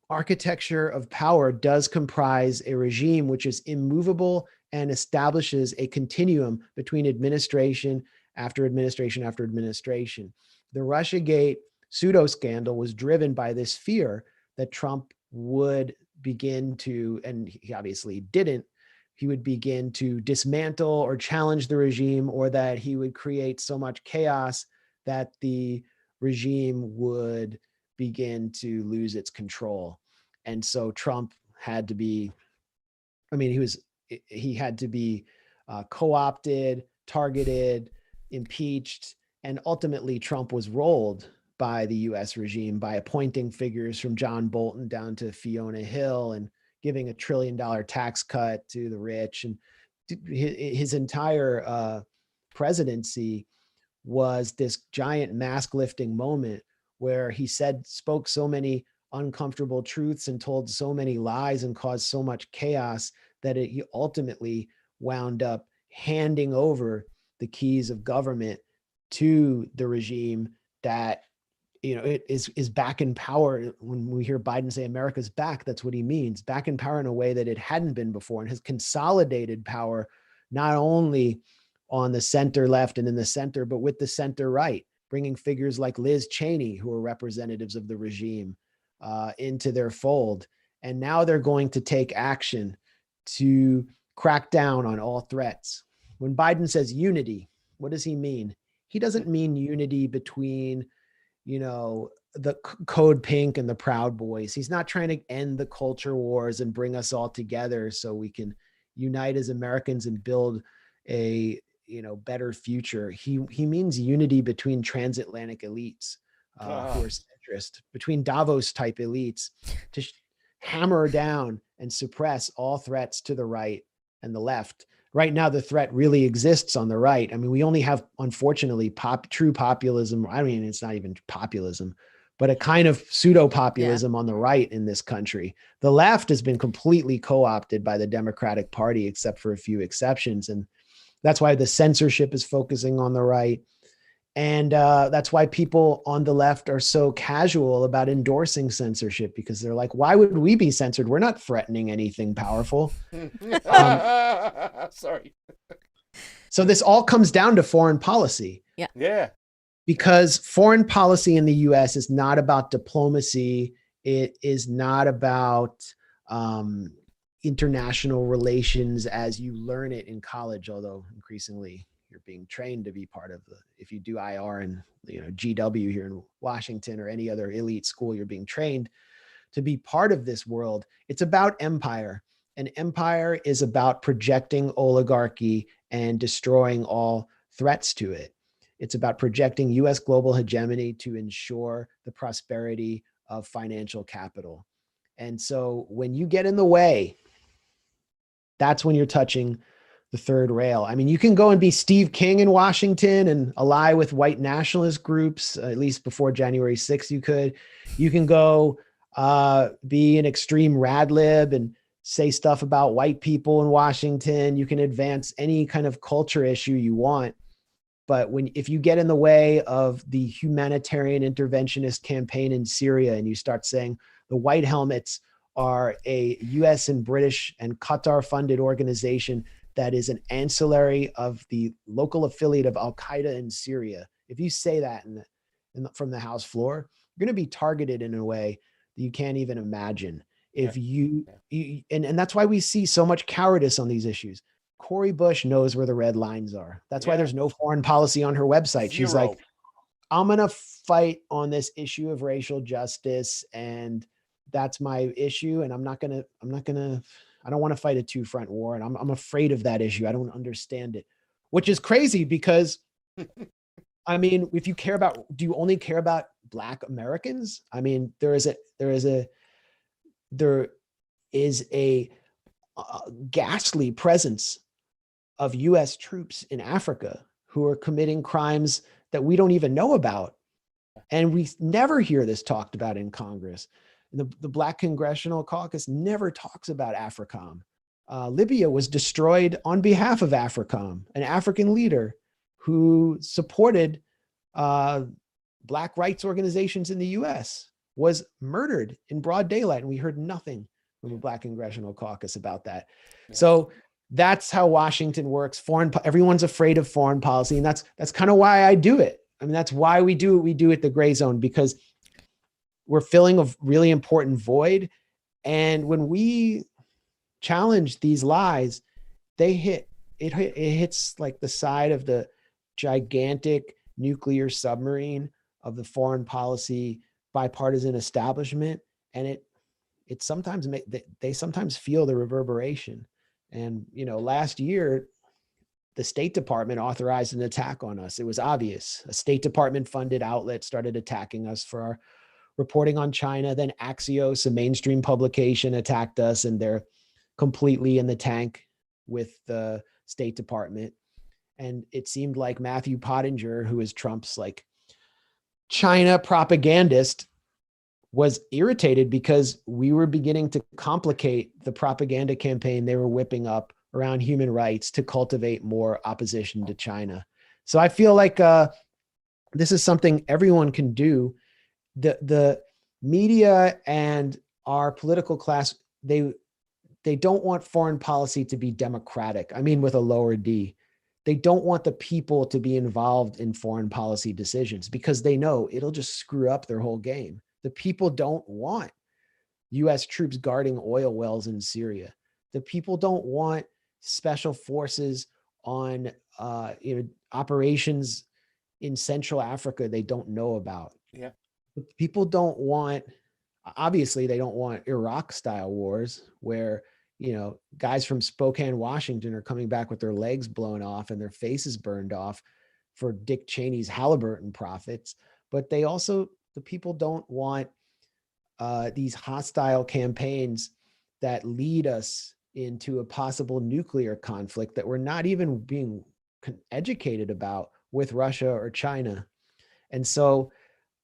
architecture of power does comprise a regime which is immovable and establishes a continuum between administration after administration after administration. The Russiagate pseudo scandal was driven by this fear that Trump would begin to, and he obviously didn't, he would begin to dismantle or challenge the regime, or that he would create so much chaos that the regime would begin to lose its control. And so Trump had to be, he had to be co-opted, targeted, impeached, and ultimately Trump was rolled by the US regime by appointing figures from John Bolton down to Fiona Hill and giving $1 trillion tax cut to the rich. And his entire presidency was this giant mask lifting moment where he spoke so many uncomfortable truths and told so many lies and caused so much chaos that he ultimately wound up handing over the keys of government to the regime that, it is back in power. When we hear Biden say America's back, that's what he means, back in power in a way that it hadn't been before, and has consolidated power, not only on the center left and in the center, but with the center right, bringing figures like Liz Cheney, who are representatives of the regime, into their fold. And now they're going to take action to crack down on all threats. When Biden says unity, what does he mean? He doesn't mean unity between, the Code Pink and the Proud Boys. He's not trying to end the culture wars and bring us all together so we can unite as Americans and build a, better future. He means unity between transatlantic elites who are centrist, between Davos type elites, to hammer down and suppress all threats to the right and the left. Right now, the threat really exists on the right. I mean, we only have, unfortunately, true populism. I mean, it's not even populism, but a kind of pseudo populism on the right in this country. The left has been completely co-opted by the Democratic Party, except for a few exceptions. And that's why the censorship is focusing on the right. And that's why people on the left are so casual about endorsing censorship, because they're like, why would we be censored? We're not threatening anything powerful. Sorry. So this all comes down to foreign policy. Yeah. Because foreign policy in the US is not about diplomacy. It is not about international relations as you learn it in college, although increasingly you're being trained to be part of if you do IR and GW here in Washington or any other elite school, you're being trained to be part of this world. It's about empire. And empire is about projecting oligarchy and destroying all threats to it. It's about projecting US global hegemony to ensure the prosperity of financial capital. And so when you get in the way, that's when you're touching the third rail. I mean, you can go and be Steve King in Washington and ally with white nationalist groups, at least before January 6th, you could. You can go be an extreme rad lib and say stuff about white people in Washington. You can advance any kind of culture issue you want. But if you get in the way of the humanitarian interventionist campaign in Syria and you start saying the White Helmets are a US and British and Qatar funded organization that is an ancillary of the local affiliate of Al-Qaeda in Syria, if you say that from the House floor, you're going to be targeted in a way that you can't even imagine. If and that's why we see so much cowardice on these issues. Cori Bush knows where the red lines are. That's why there's no foreign policy on her website. She's like, I'm going to fight on this issue of racial justice, and that's my issue. And I don't want to fight a two-front war. And I'm afraid of that issue. I don't understand it, which is crazy because, I mean, if you care about, do you only care about Black Americans? I mean, there is a ghastly presence of US troops in Africa who are committing crimes that we don't even know about. And we never hear this talked about in Congress. The Black Congressional Caucus never talks about AFRICOM. Libya was destroyed on behalf of AFRICOM, an African leader who supported Black rights organizations in the US, was murdered in broad daylight. And we heard nothing from the Black Congressional Caucus about that. So that's how Washington works. Everyone's afraid of foreign policy. And that's kind of why I do it. I mean, that's why we do what we do at the Gray Zone, because we're filling a really important void. And when we challenge these lies, it hits like the side of the gigantic nuclear submarine of the foreign policy bipartisan establishment. And it sometimes they sometimes feel the reverberation. And, last year, the State Department authorized an attack on us. It was obvious. A State Department funded outlet started attacking us for our reporting on China. Then Axios, a mainstream publication, attacked us, and they're completely in the tank with the State Department. And it seemed like Matthew Pottinger, who is Trump's China propagandist, was irritated because we were beginning to complicate the propaganda campaign they were whipping up around human rights to cultivate more opposition to China. So I feel like this is something everyone can do. The media and our political class, they don't want foreign policy to be democratic. I mean, with a lower D. They don't want the people to be involved in foreign policy decisions because they know it'll just screw up their whole game. The people don't want US troops guarding oil wells in Syria. The people don't want special forces on operations in Central Africa they don't know about. Yeah. People don't want, obviously they don't want Iraq style wars where, guys from Spokane, Washington are coming back with their legs blown off and their faces burned off for Dick Cheney's Halliburton profits. But the people don't want these hostile campaigns that lead us into a possible nuclear conflict that we're not even being educated about with Russia or China. And so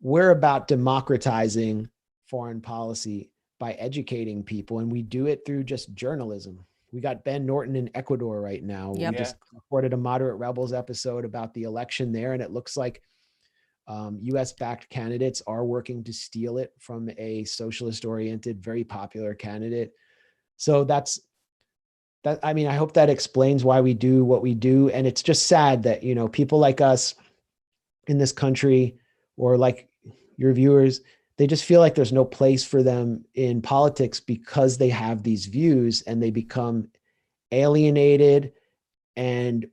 we're about democratizing foreign policy by educating people, and we do it through just journalism. We got Ben Norton in Ecuador right now. Yep. We just reported a Moderate Rebels episode about the election there, and it looks like US-backed candidates are working to steal it from a socialist-oriented, very popular candidate. So that's that. I mean, I hope that explains why we do what we do. And it's just sad that, you know, people like us in this country, or like your viewers, they just feel like there's no place for them in politics because they have these views, and they become alienated, and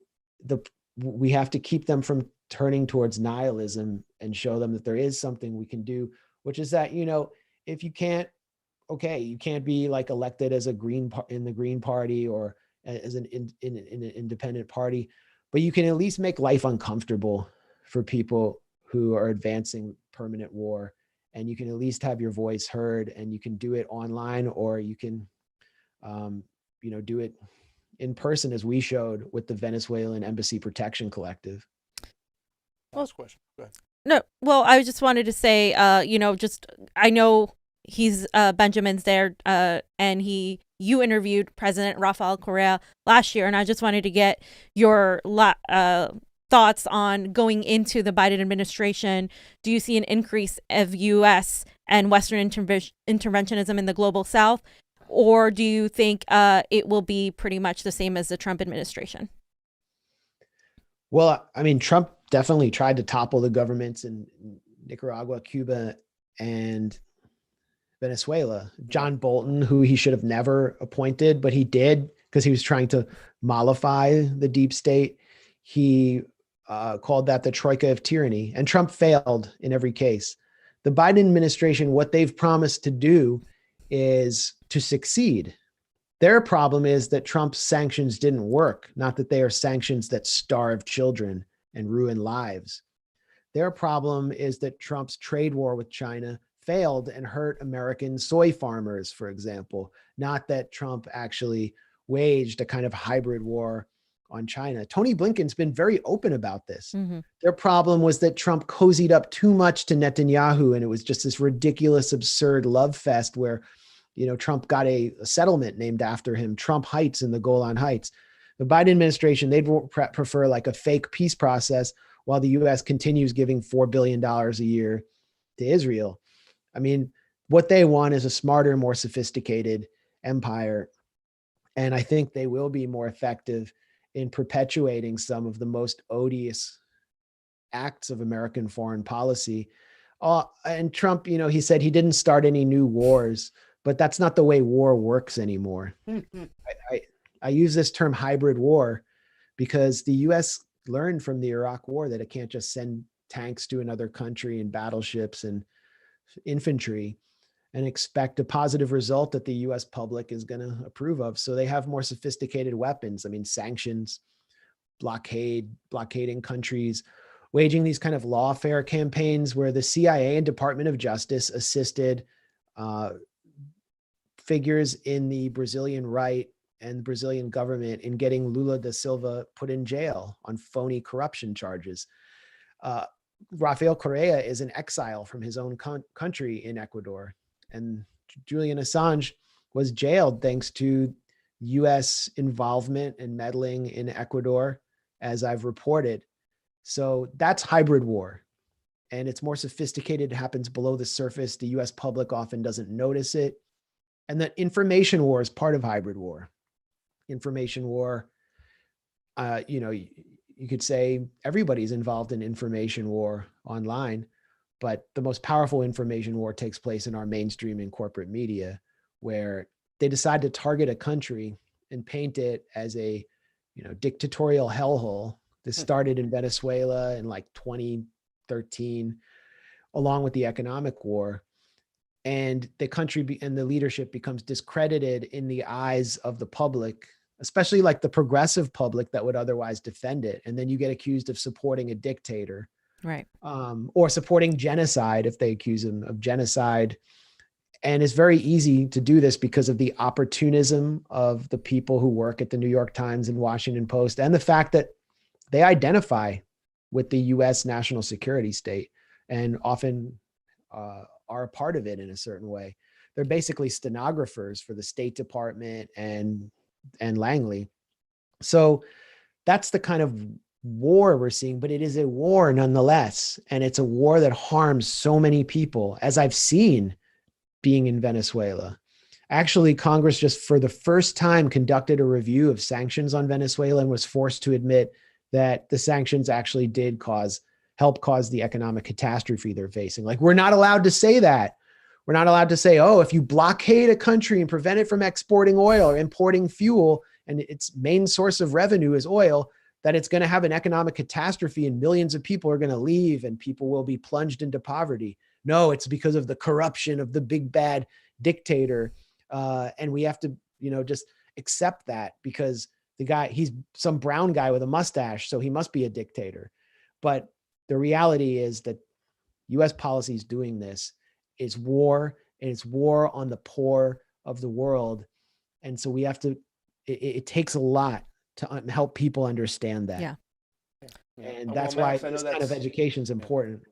we have to keep them from turning towards nihilism and show them that there is something we can do, which is that, you know, if you can't, okay, you can't be like elected as a in the Green Party or as in an independent party, but you can at least make life uncomfortable for people who are advancing permanent war, and you can at least have your voice heard, and you can do it online, or you can, you know, do it in person, as we showed with the Venezuelan Embassy Protection Collective. Last question. Go ahead. No, well, I just wanted to say, you know, just I know he's Benjamin's there, and you interviewed President Rafael Correa last year, and I just wanted to get your thoughts on going into the Biden administration. Do you see an increase of U.S. and Western interventionism in the global South, or do you think it will be pretty much the same as the Trump administration? Well, I mean, Trump definitely tried to topple the governments in Nicaragua, Cuba, and Venezuela. John Bolton, who he should have never appointed, but he did because he was trying to mollify the deep state. He called that the troika of tyranny, and Trump failed in every case. The Biden administration, what they've promised to do is to succeed. Their problem is that Trump's sanctions didn't work, not that they are sanctions that starve children and ruin lives. Their problem is that Trump's trade war with China failed and hurt American soy farmers, for example, not that Trump actually waged a kind of hybrid war on China. Tony Blinken's been very open about this. Mm-hmm. Their problem was that Trump cozied up too much to Netanyahu, and it was just this ridiculous, absurd love fest where, you know, Trump got a settlement named after him, Trump Heights in the Golan Heights. The Biden administration, they'd prefer like a fake peace process while the U.S. continues giving $4 billion a year to Israel. I mean, what they want is a smarter, more sophisticated empire. And I think they will be more effective in perpetuating some of the most odious acts of American foreign policy. And Trump, you know, he said he didn't start any new wars, but that's not the way war works anymore. I use this term hybrid war because the U.S. learned from the Iraq War that it can't just send tanks to another country and battleships and infantry and expect a positive result that the U.S. public is going to approve of. So they have more sophisticated weapons. I mean, sanctions, blockading countries, waging these kind of lawfare campaigns where the CIA and Department of Justice assisted figures in the Brazilian right and the Brazilian government in getting Lula da Silva put in jail on phony corruption charges. Rafael Correa is in exile from his own country in Ecuador. And Julian Assange was jailed thanks to U.S. involvement and meddling in Ecuador, as I've reported. So that's hybrid war. And it's more sophisticated. It happens below the surface. The U.S. public often doesn't notice it. And that information war is part of hybrid war. Information war, you know, you could say everybody's involved in information war online, but the most powerful information war takes place in our mainstream and corporate media, where they decide to target a country and paint it as a, you know, dictatorial hellhole. This started in Venezuela in like 2013, along with the economic war. And the country and the leadership becomes discredited in the eyes of the public, especially like the progressive public that would otherwise defend it. And then you get accused of supporting a dictator, right? Or supporting genocide if they accuse him of genocide. And it's very easy to do this because of the opportunism of the people who work at the New York Times and Washington Post, and the fact that they identify with the U.S. national security state and often are a part of it in a certain way. They're basically stenographers for the State Department and Langley. So that's the kind of war we're seeing, but it is a war nonetheless. And it's a war that harms so many people, as I've seen being in Venezuela. Actually, Congress just for the first time conducted a review of sanctions on Venezuela and was forced to admit that the sanctions actually did help cause the economic catastrophe they're facing. Like, we're not allowed to say that. We're not allowed to say, oh, if you blockade a country and prevent it from exporting oil or importing fuel, and its main source of revenue is oil, that it's going to have an economic catastrophe and millions of people are going to leave and people will be plunged into poverty. No, it's because of the corruption of the big bad dictator. And we have to, just accept that because the guy, he's some brown guy with a mustache, so he must be a dictator. But the reality is that U.S. policy is doing this. It's war, and it's war on the poor of the world. And so we have to, it takes a lot to help people understand that. Yeah. And Well, that's Max, why this kind of education is important.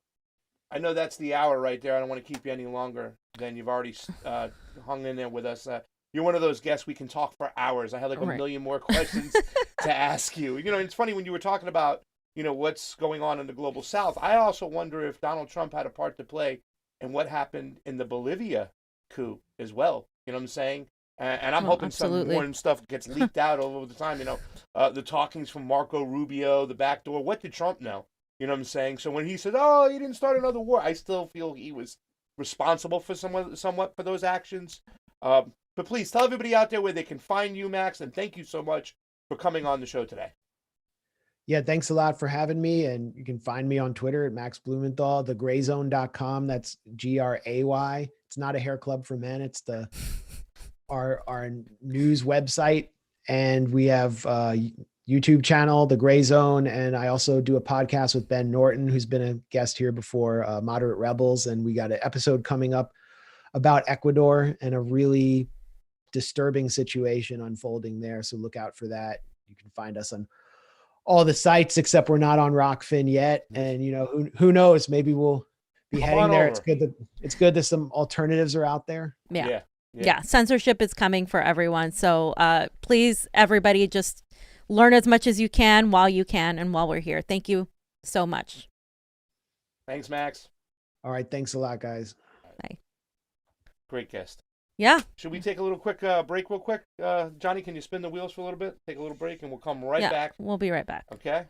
I know that's the hour right there. I don't want to keep you any longer than you've already hung in there with us. You're one of those guests we can talk for hours. I had like a million more questions to ask you. It's funny when you were talking about, what's going on in the global South. I also wonder if Donald Trump had a part to play in what happened in the Bolivia coup as well. You know what I'm saying? And I'm hoping some more stuff gets leaked out over the time. The talkings from Marco Rubio, the back door. What did Trump know? You know what I'm saying? So when he said, "Oh, he didn't start another war," I still feel he was responsible for somewhat for those actions. But please tell everybody out there where they can find you, Max, and thank you so much for coming on the show today. Yeah, thanks a lot for having me. And you can find me on Twitter at Max Blumenthal, thegrayzone.com. That's GRAY. It's not a hair club for men. It's our news website. And we have YouTube channel, The Gray Zone. And I also do a podcast with Ben Norton, who's been a guest here before, Moderate Rebels. And we got an episode coming up about Ecuador and a really disturbing situation unfolding there. So look out for that. You can find us on all the sites, except we're not on Rokfin yet. And, who knows, maybe we'll be heading there. Over. It's good that some alternatives are out there. Yeah. Censorship is coming for everyone. So please, everybody, just learn as much as you can while and while we're here. Thank you so much. Thanks, Max. All right. Thanks a lot, guys. Bye. Great guest. Yeah. Should we take a little quick break real quick? Johnny, can you spin the wheels for a little bit? Take a little break and we'll come right back. We'll be right back. Okay.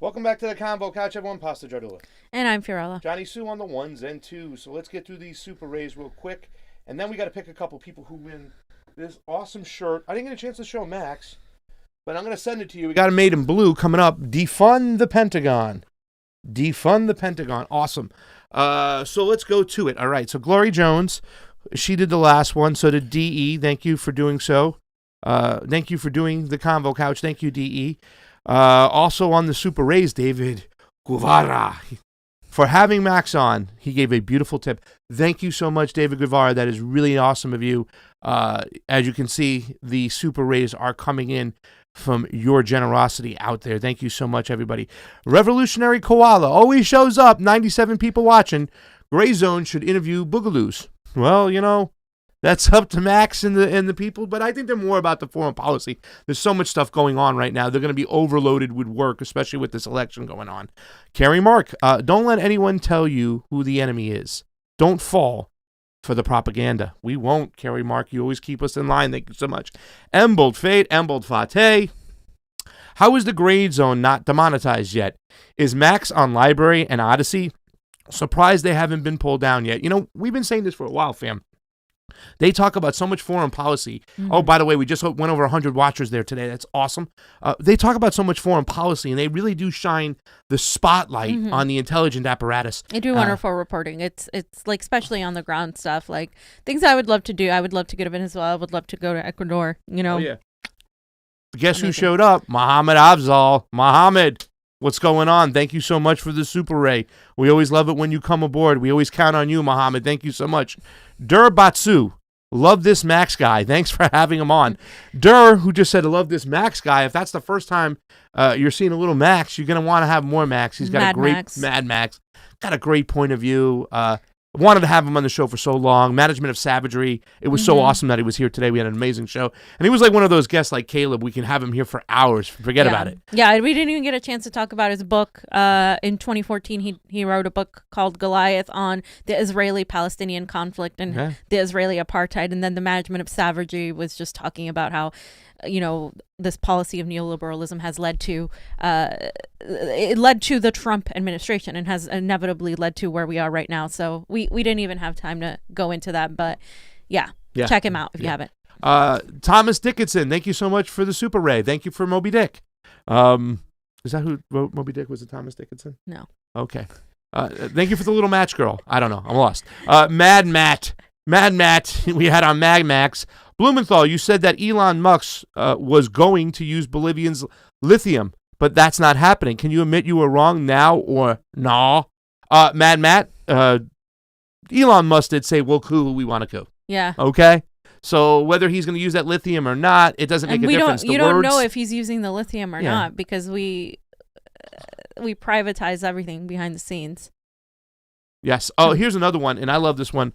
Welcome back to the Convo Couch, everyone. Pasta Jardula. And I'm Fiorella. Johnny Sue on the ones and twos. So let's get through these Super Rays real quick. And then we got to pick a couple people who win this awesome shirt. I didn't get a chance to show Max, but I'm going to send it to you. We got a made in blue coming up. Defund the Pentagon. Defund the Pentagon. Awesome. So let's go to it. All right. So Glory Jones, she did the last one. So did DE. Thank you for doing so. Thank you for doing the Convo Couch. Thank you, DE. Also on the Super Rays, David Guevara. For having Max on, he gave a beautiful tip. Thank you so much, David Guevara. That is really awesome of you. As you can see, the Super Rays are coming in from your generosity out there. Thank you so much, everybody. Revolutionary Koala always shows up. 97 people watching. Gray Zone should interview Boogaloos. Well, you know, that's up to Max and the people, but I think they're more about the foreign policy. There's so much stuff going on right now. They're going to be overloaded with work, especially with this election going on. Carrie Mark, don't let anyone tell you who the enemy is. Don't fall for the propaganda. We won't, Carrie Mark. You always keep us in line. Thank you so much. Embold Fate, Embold Fate. How is the Grade Zone not demonetized yet? Is Max on Library and Odyssey? Surprised they haven't been pulled down yet. You know, we've been saying this for a while, fam. They talk about so much foreign policy. Mm-hmm. Oh, by the way, we just went over 100 watchers there today. That's awesome. They talk about so much foreign policy, and they really do shine the spotlight on the intelligence apparatus. They do wonderful reporting. It's like, especially on the ground stuff, like things I would love to do. I would love to go to Venezuela. I would love to go to Ecuador. You know. Oh, yeah. Guess who showed up? Mohammed Afzal. Mohammed, what's going on? Thank you so much for the Super Ray. We always love it when you come aboard. We always count on you, Mohammed. Thank you so much. Dur Batsu, love this Max guy. Thanks for having him on. Dur, who just said, love this Max guy. If that's the first time you're seeing a little Max, you're going to want to have more Max. He's got Mad Max. Got a great point of view. Wanted to have him on the show for so long. Management of Savagery. It was so awesome that he was here today. We had an amazing show. And he was like one of those guests like Caleb. We can have him here for hours. Forget about it. Yeah, we didn't even get a chance to talk about his book. In 2014, he wrote a book called Goliath on the Israeli-Palestinian conflict and the Israeli apartheid. And then the Management of Savagery was just talking about how, you know, this policy of neoliberalism has led to the Trump administration and has inevitably led to where we are right now. So we didn't even have time to go into that, but check him out if you haven't. Thomas Dickinson, thank you so much for the Super Ray. Thank you for Moby Dick. Is that who wrote Moby Dick? Was it Thomas Dickinson? No. Okay. Thank you for the little match girl. I don't know. I'm lost. Mad Matt, we had on Mad Max. Blumenthal, you said that Elon Musk was going to use Bolivians' lithium, but that's not happening. Can you admit you were wrong now or no? Mad Matt, Elon Musk did say, well, cool, we want to go. Yeah. Okay? So whether he's going to use that lithium or not, it doesn't make a difference. You don't know if he's using the lithium or not because we privatize everything behind the scenes. Yes. Oh, here's another one, and I love this one.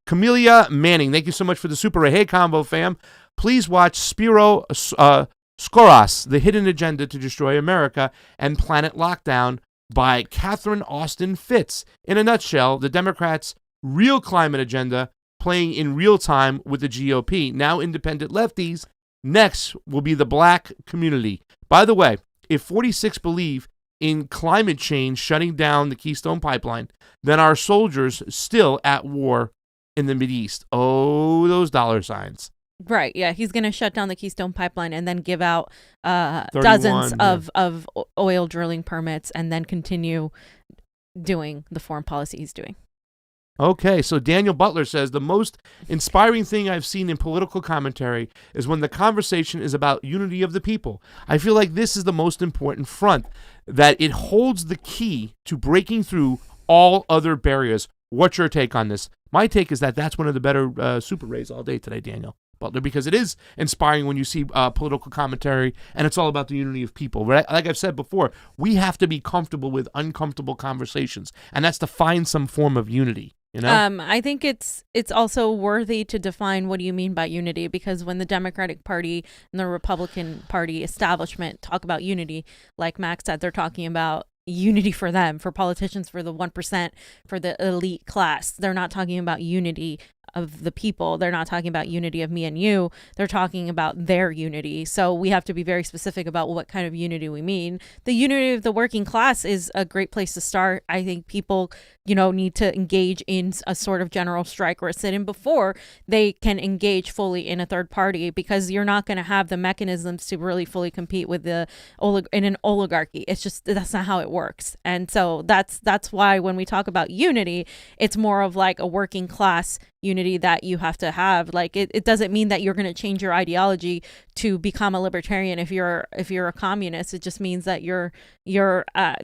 Camellia Manning, thank you so much for the Super Ray. Hey, Convo fam, please watch Spiro Skoras, The Hidden Agenda to Destroy America and Planet Lockdown by Catherine Austin Fitz. In a nutshell, the Democrats' real climate agenda playing in real time with the GOP. Now independent lefties. Next will be the black community. By the way, if 46 believe in climate change shutting down the Keystone Pipeline, then our soldiers still at war in the Mideast. Oh, those dollar signs. Right, yeah. He's going to shut down the Keystone Pipeline and then give out dozens of oil drilling permits and then continue doing the foreign policy he's doing. Okay, so Daniel Butler says, the most inspiring thing I've seen in political commentary is when the conversation is about unity of the people. I feel like this is the most important front, that it holds the key to breaking through all other barriers. What's your take on this? My take is that that's one of the better Super Rays all day today, Daniel. Butler, because it is inspiring when you see political commentary, and it's all about the unity of people. Right? Like I've said before, we have to be comfortable with uncomfortable conversations, and that's to find some form of unity. You know? I think it's also worthy to define what do you mean by unity, because when the Democratic Party and the Republican Party establishment talk about unity, like Max said, they're talking about unity for them, for politicians, for the 1%, for the elite class. They're not talking about unity of the people. They're not talking about unity of me and you. They're talking about their unity. So we have to be very specific about what kind of unity we mean. The unity of the working class is a great place to start. I think people, need to engage in a sort of general strike or a sit-in before they can engage fully in a third party, because you're not going to have the mechanisms to really fully compete with in an oligarchy. It's just, that's not how it works. And so that's why when we talk about unity, it's more of like a working class unity that you have to have. Like it doesn't mean that you're going to change your ideology to become a libertarian if you're a communist. It just means that you're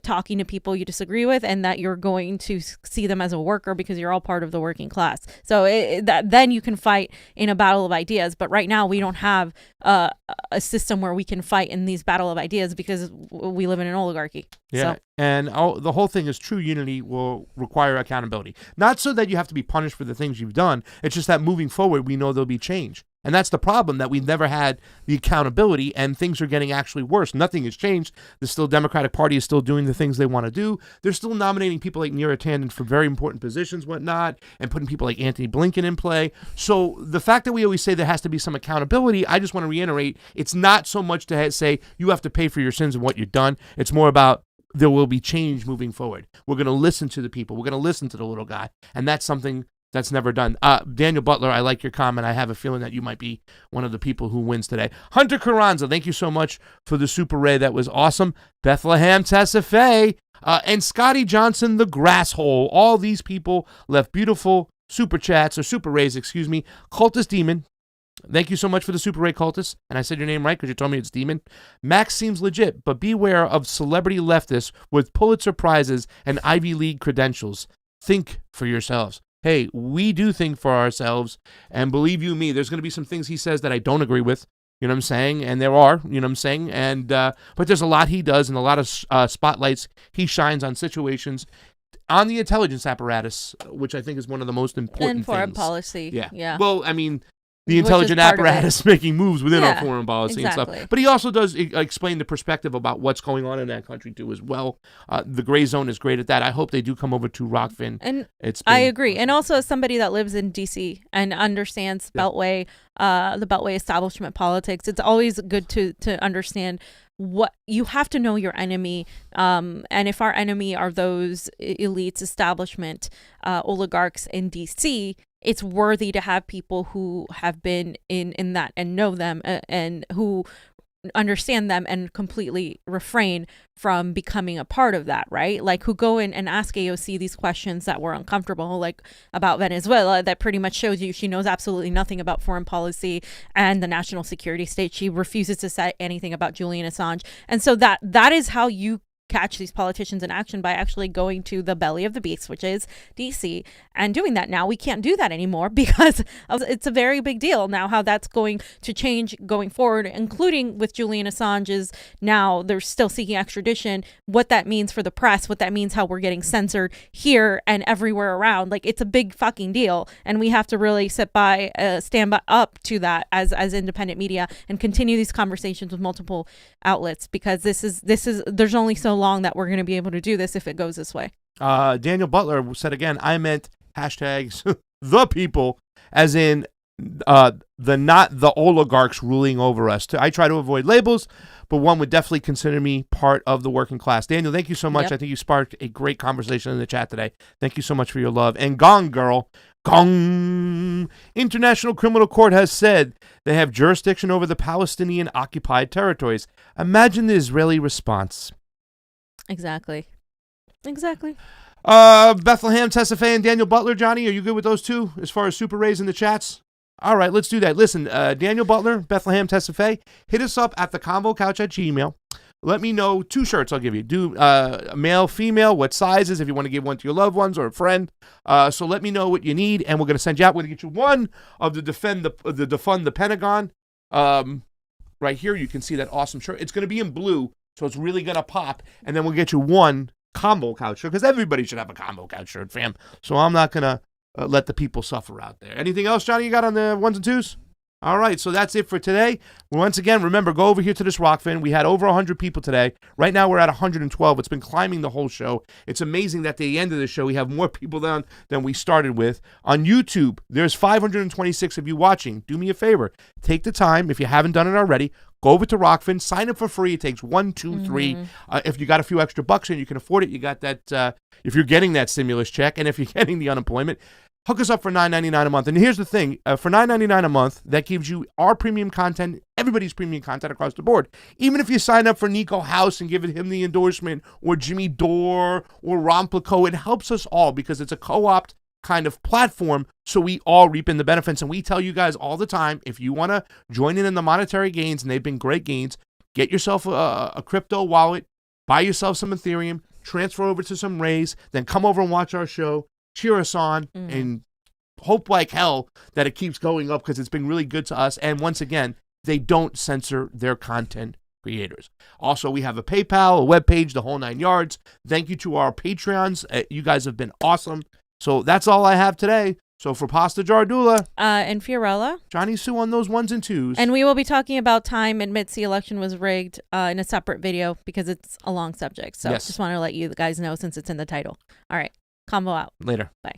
talking to people you disagree with, and that you're going to see them as a worker because you're all part of the working class. So then you can fight in a battle of ideas. But right now we don't have a system where we can fight in these battle of ideas because we live in an oligarchy. Yeah. So. And the whole thing is true unity will require accountability. Not so that you have to be punished for the things you've done. It's just that moving forward, we know there'll be change. And that's the problem, that we've never had the accountability, and things are getting actually worse. Nothing has changed. The Democratic Party is still doing the things they want to do. They're still nominating people like Neera Tanden for very important positions, whatnot, and putting people like Antony Blinken in play. So the fact that we always say there has to be some accountability, I just want to reiterate, it's not so much to say you have to pay for your sins and what you've done. It's more about there will be change moving forward. We're going to listen to the people. We're going to listen to the little guy. And that's something that's never done. Daniel Butler, I like your comment. I have a feeling that you might be one of the people who wins today. Hunter Carranza, thank you so much for the Super Ray. That was awesome. Bethlehem Tessafe, and Scotty Johnson, the Grasshole. All these people left beautiful Super Chats, or Super Rays, excuse me. Cultist Demon, thank you so much for the Super Ray, Cultist. And I said your name right because you told me it's Demon. Max seems legit, but beware of celebrity leftists with Pulitzer Prizes and Ivy League credentials. Think for yourselves. Hey, we do think for ourselves, and believe you me, there's going to be some things he says that I don't agree with, you know what I'm saying? And there are, you know what I'm saying? And but there's a lot he does, and a lot of spotlights he shines on situations on the intelligence apparatus, which I think is one of the most important and foreign things. policy. Yeah. Well, I mean, the intelligent apparatus making moves within our foreign policy and stuff. But he also does explain the perspective about what's going on in that country too as well. The gray zone is great at that. I hope they do come over to Rokfin. And I agree. And also as somebody that lives in D.C. and understands Beltway, the Beltway establishment politics, it's always good to understand what you have to know your enemy. And if our enemy are those elites, establishment, oligarchs in D.C., it's worthy to have people who have been in that and know them and who understand them and completely refrain from becoming a part of that, right? Like who go in and ask AOC these questions that were uncomfortable, like about Venezuela, that pretty much shows you she knows absolutely nothing about foreign policy and the national security state. She refuses to say anything about Julian Assange. And so that is how you catch these politicians in action, by actually going to the belly of the beast, which is DC, and doing that. Now we can't do that anymore because it's a very big deal now how that's going to change going forward, including with Julian Assange's now they're still seeking extradition, what that means for the press, what that means how we're getting censored here and everywhere around. Like it's a big fucking deal, and we have to really stand by up to that as independent media and continue these conversations with multiple outlets, because this is there's only so long that we're going to be able to do this if it goes this way. Daniel Butler said again, I meant hashtags the people, as in not the oligarchs ruling over us. I try to avoid labels, but one would definitely consider me part of the working class. Daniel, thank you so much. Yep. I think you sparked a great conversation in the chat today. Thank you so much for your love. And Gong Girl, Gong! International Criminal Court has said they have jurisdiction over the Palestinian occupied territories. Imagine the Israeli response. Exactly. Bethlehem Tessafe and Daniel Butler. Johnny, are you good with those two as far as Super Rays in the chats? All right, let's do that. Listen, Daniel Butler, Bethlehem Tessafe, hit us up at the Convo Couch at Gmail. let me know. 2 shirts I'll give you. Do male, female, what sizes, if you want to give one to your loved ones or a friend. So let me know what you need, and we're going to send you out. We're going to get you one of the Defund the Pentagon. Right here, you can see that awesome shirt. It's going to be in blue, so it's really going to pop. And then we'll get you one Convo Couch shirt, because everybody should have a Convo Couch shirt, fam. So I'm not going to let the people suffer out there. Anything else, Johnny, you got on the 1s and 2s? All right, so that's it for today. Once again, remember, go over here to this Rokfin. We had over 100 people today. Right now, we're at 112. It's been climbing the whole show. It's amazing that at the end of the show, we have more people than we started with. On YouTube, there's 526 of you watching. Do me a favor. Take the time, if you haven't done it already, go over to Rokfin, sign up for free. It takes 1, 2, 3. If you got a few extra bucks and you can afford it, you got that, if you're getting that stimulus check and if you're getting the unemployment, hook us up for $9.99 a month. And here's the thing. For $9.99 a month, that gives you our premium content, everybody's premium content across the board. Even if you sign up for Niko House and give him the endorsement, or Jimmy Dore, or Romplico, it helps us all because it's a co-opt kind of platform, so we all reap in the benefits. And we tell you guys all the time, if you want to join in the monetary gains, and they've been great gains, get yourself a crypto wallet, buy yourself some Ethereum, transfer over to some Rays, then come over and watch our show, cheer us on, and hope like hell that it keeps going up, because it's been really good to us. And once again, they don't censor their content creators. Also, we have a PayPal, a webpage, the whole 9 yards. Thank you to our Patreons. You guys have been awesome. So that's all I have today. So for Pasta Jardula and Fiorella, Johnny Sue on those 1s and 2s. And we will be talking about time admits the election was rigged in a separate video, because it's a long subject. So Yes. just want to let you guys know, since it's in the title. All right. Convo out. Later. Bye.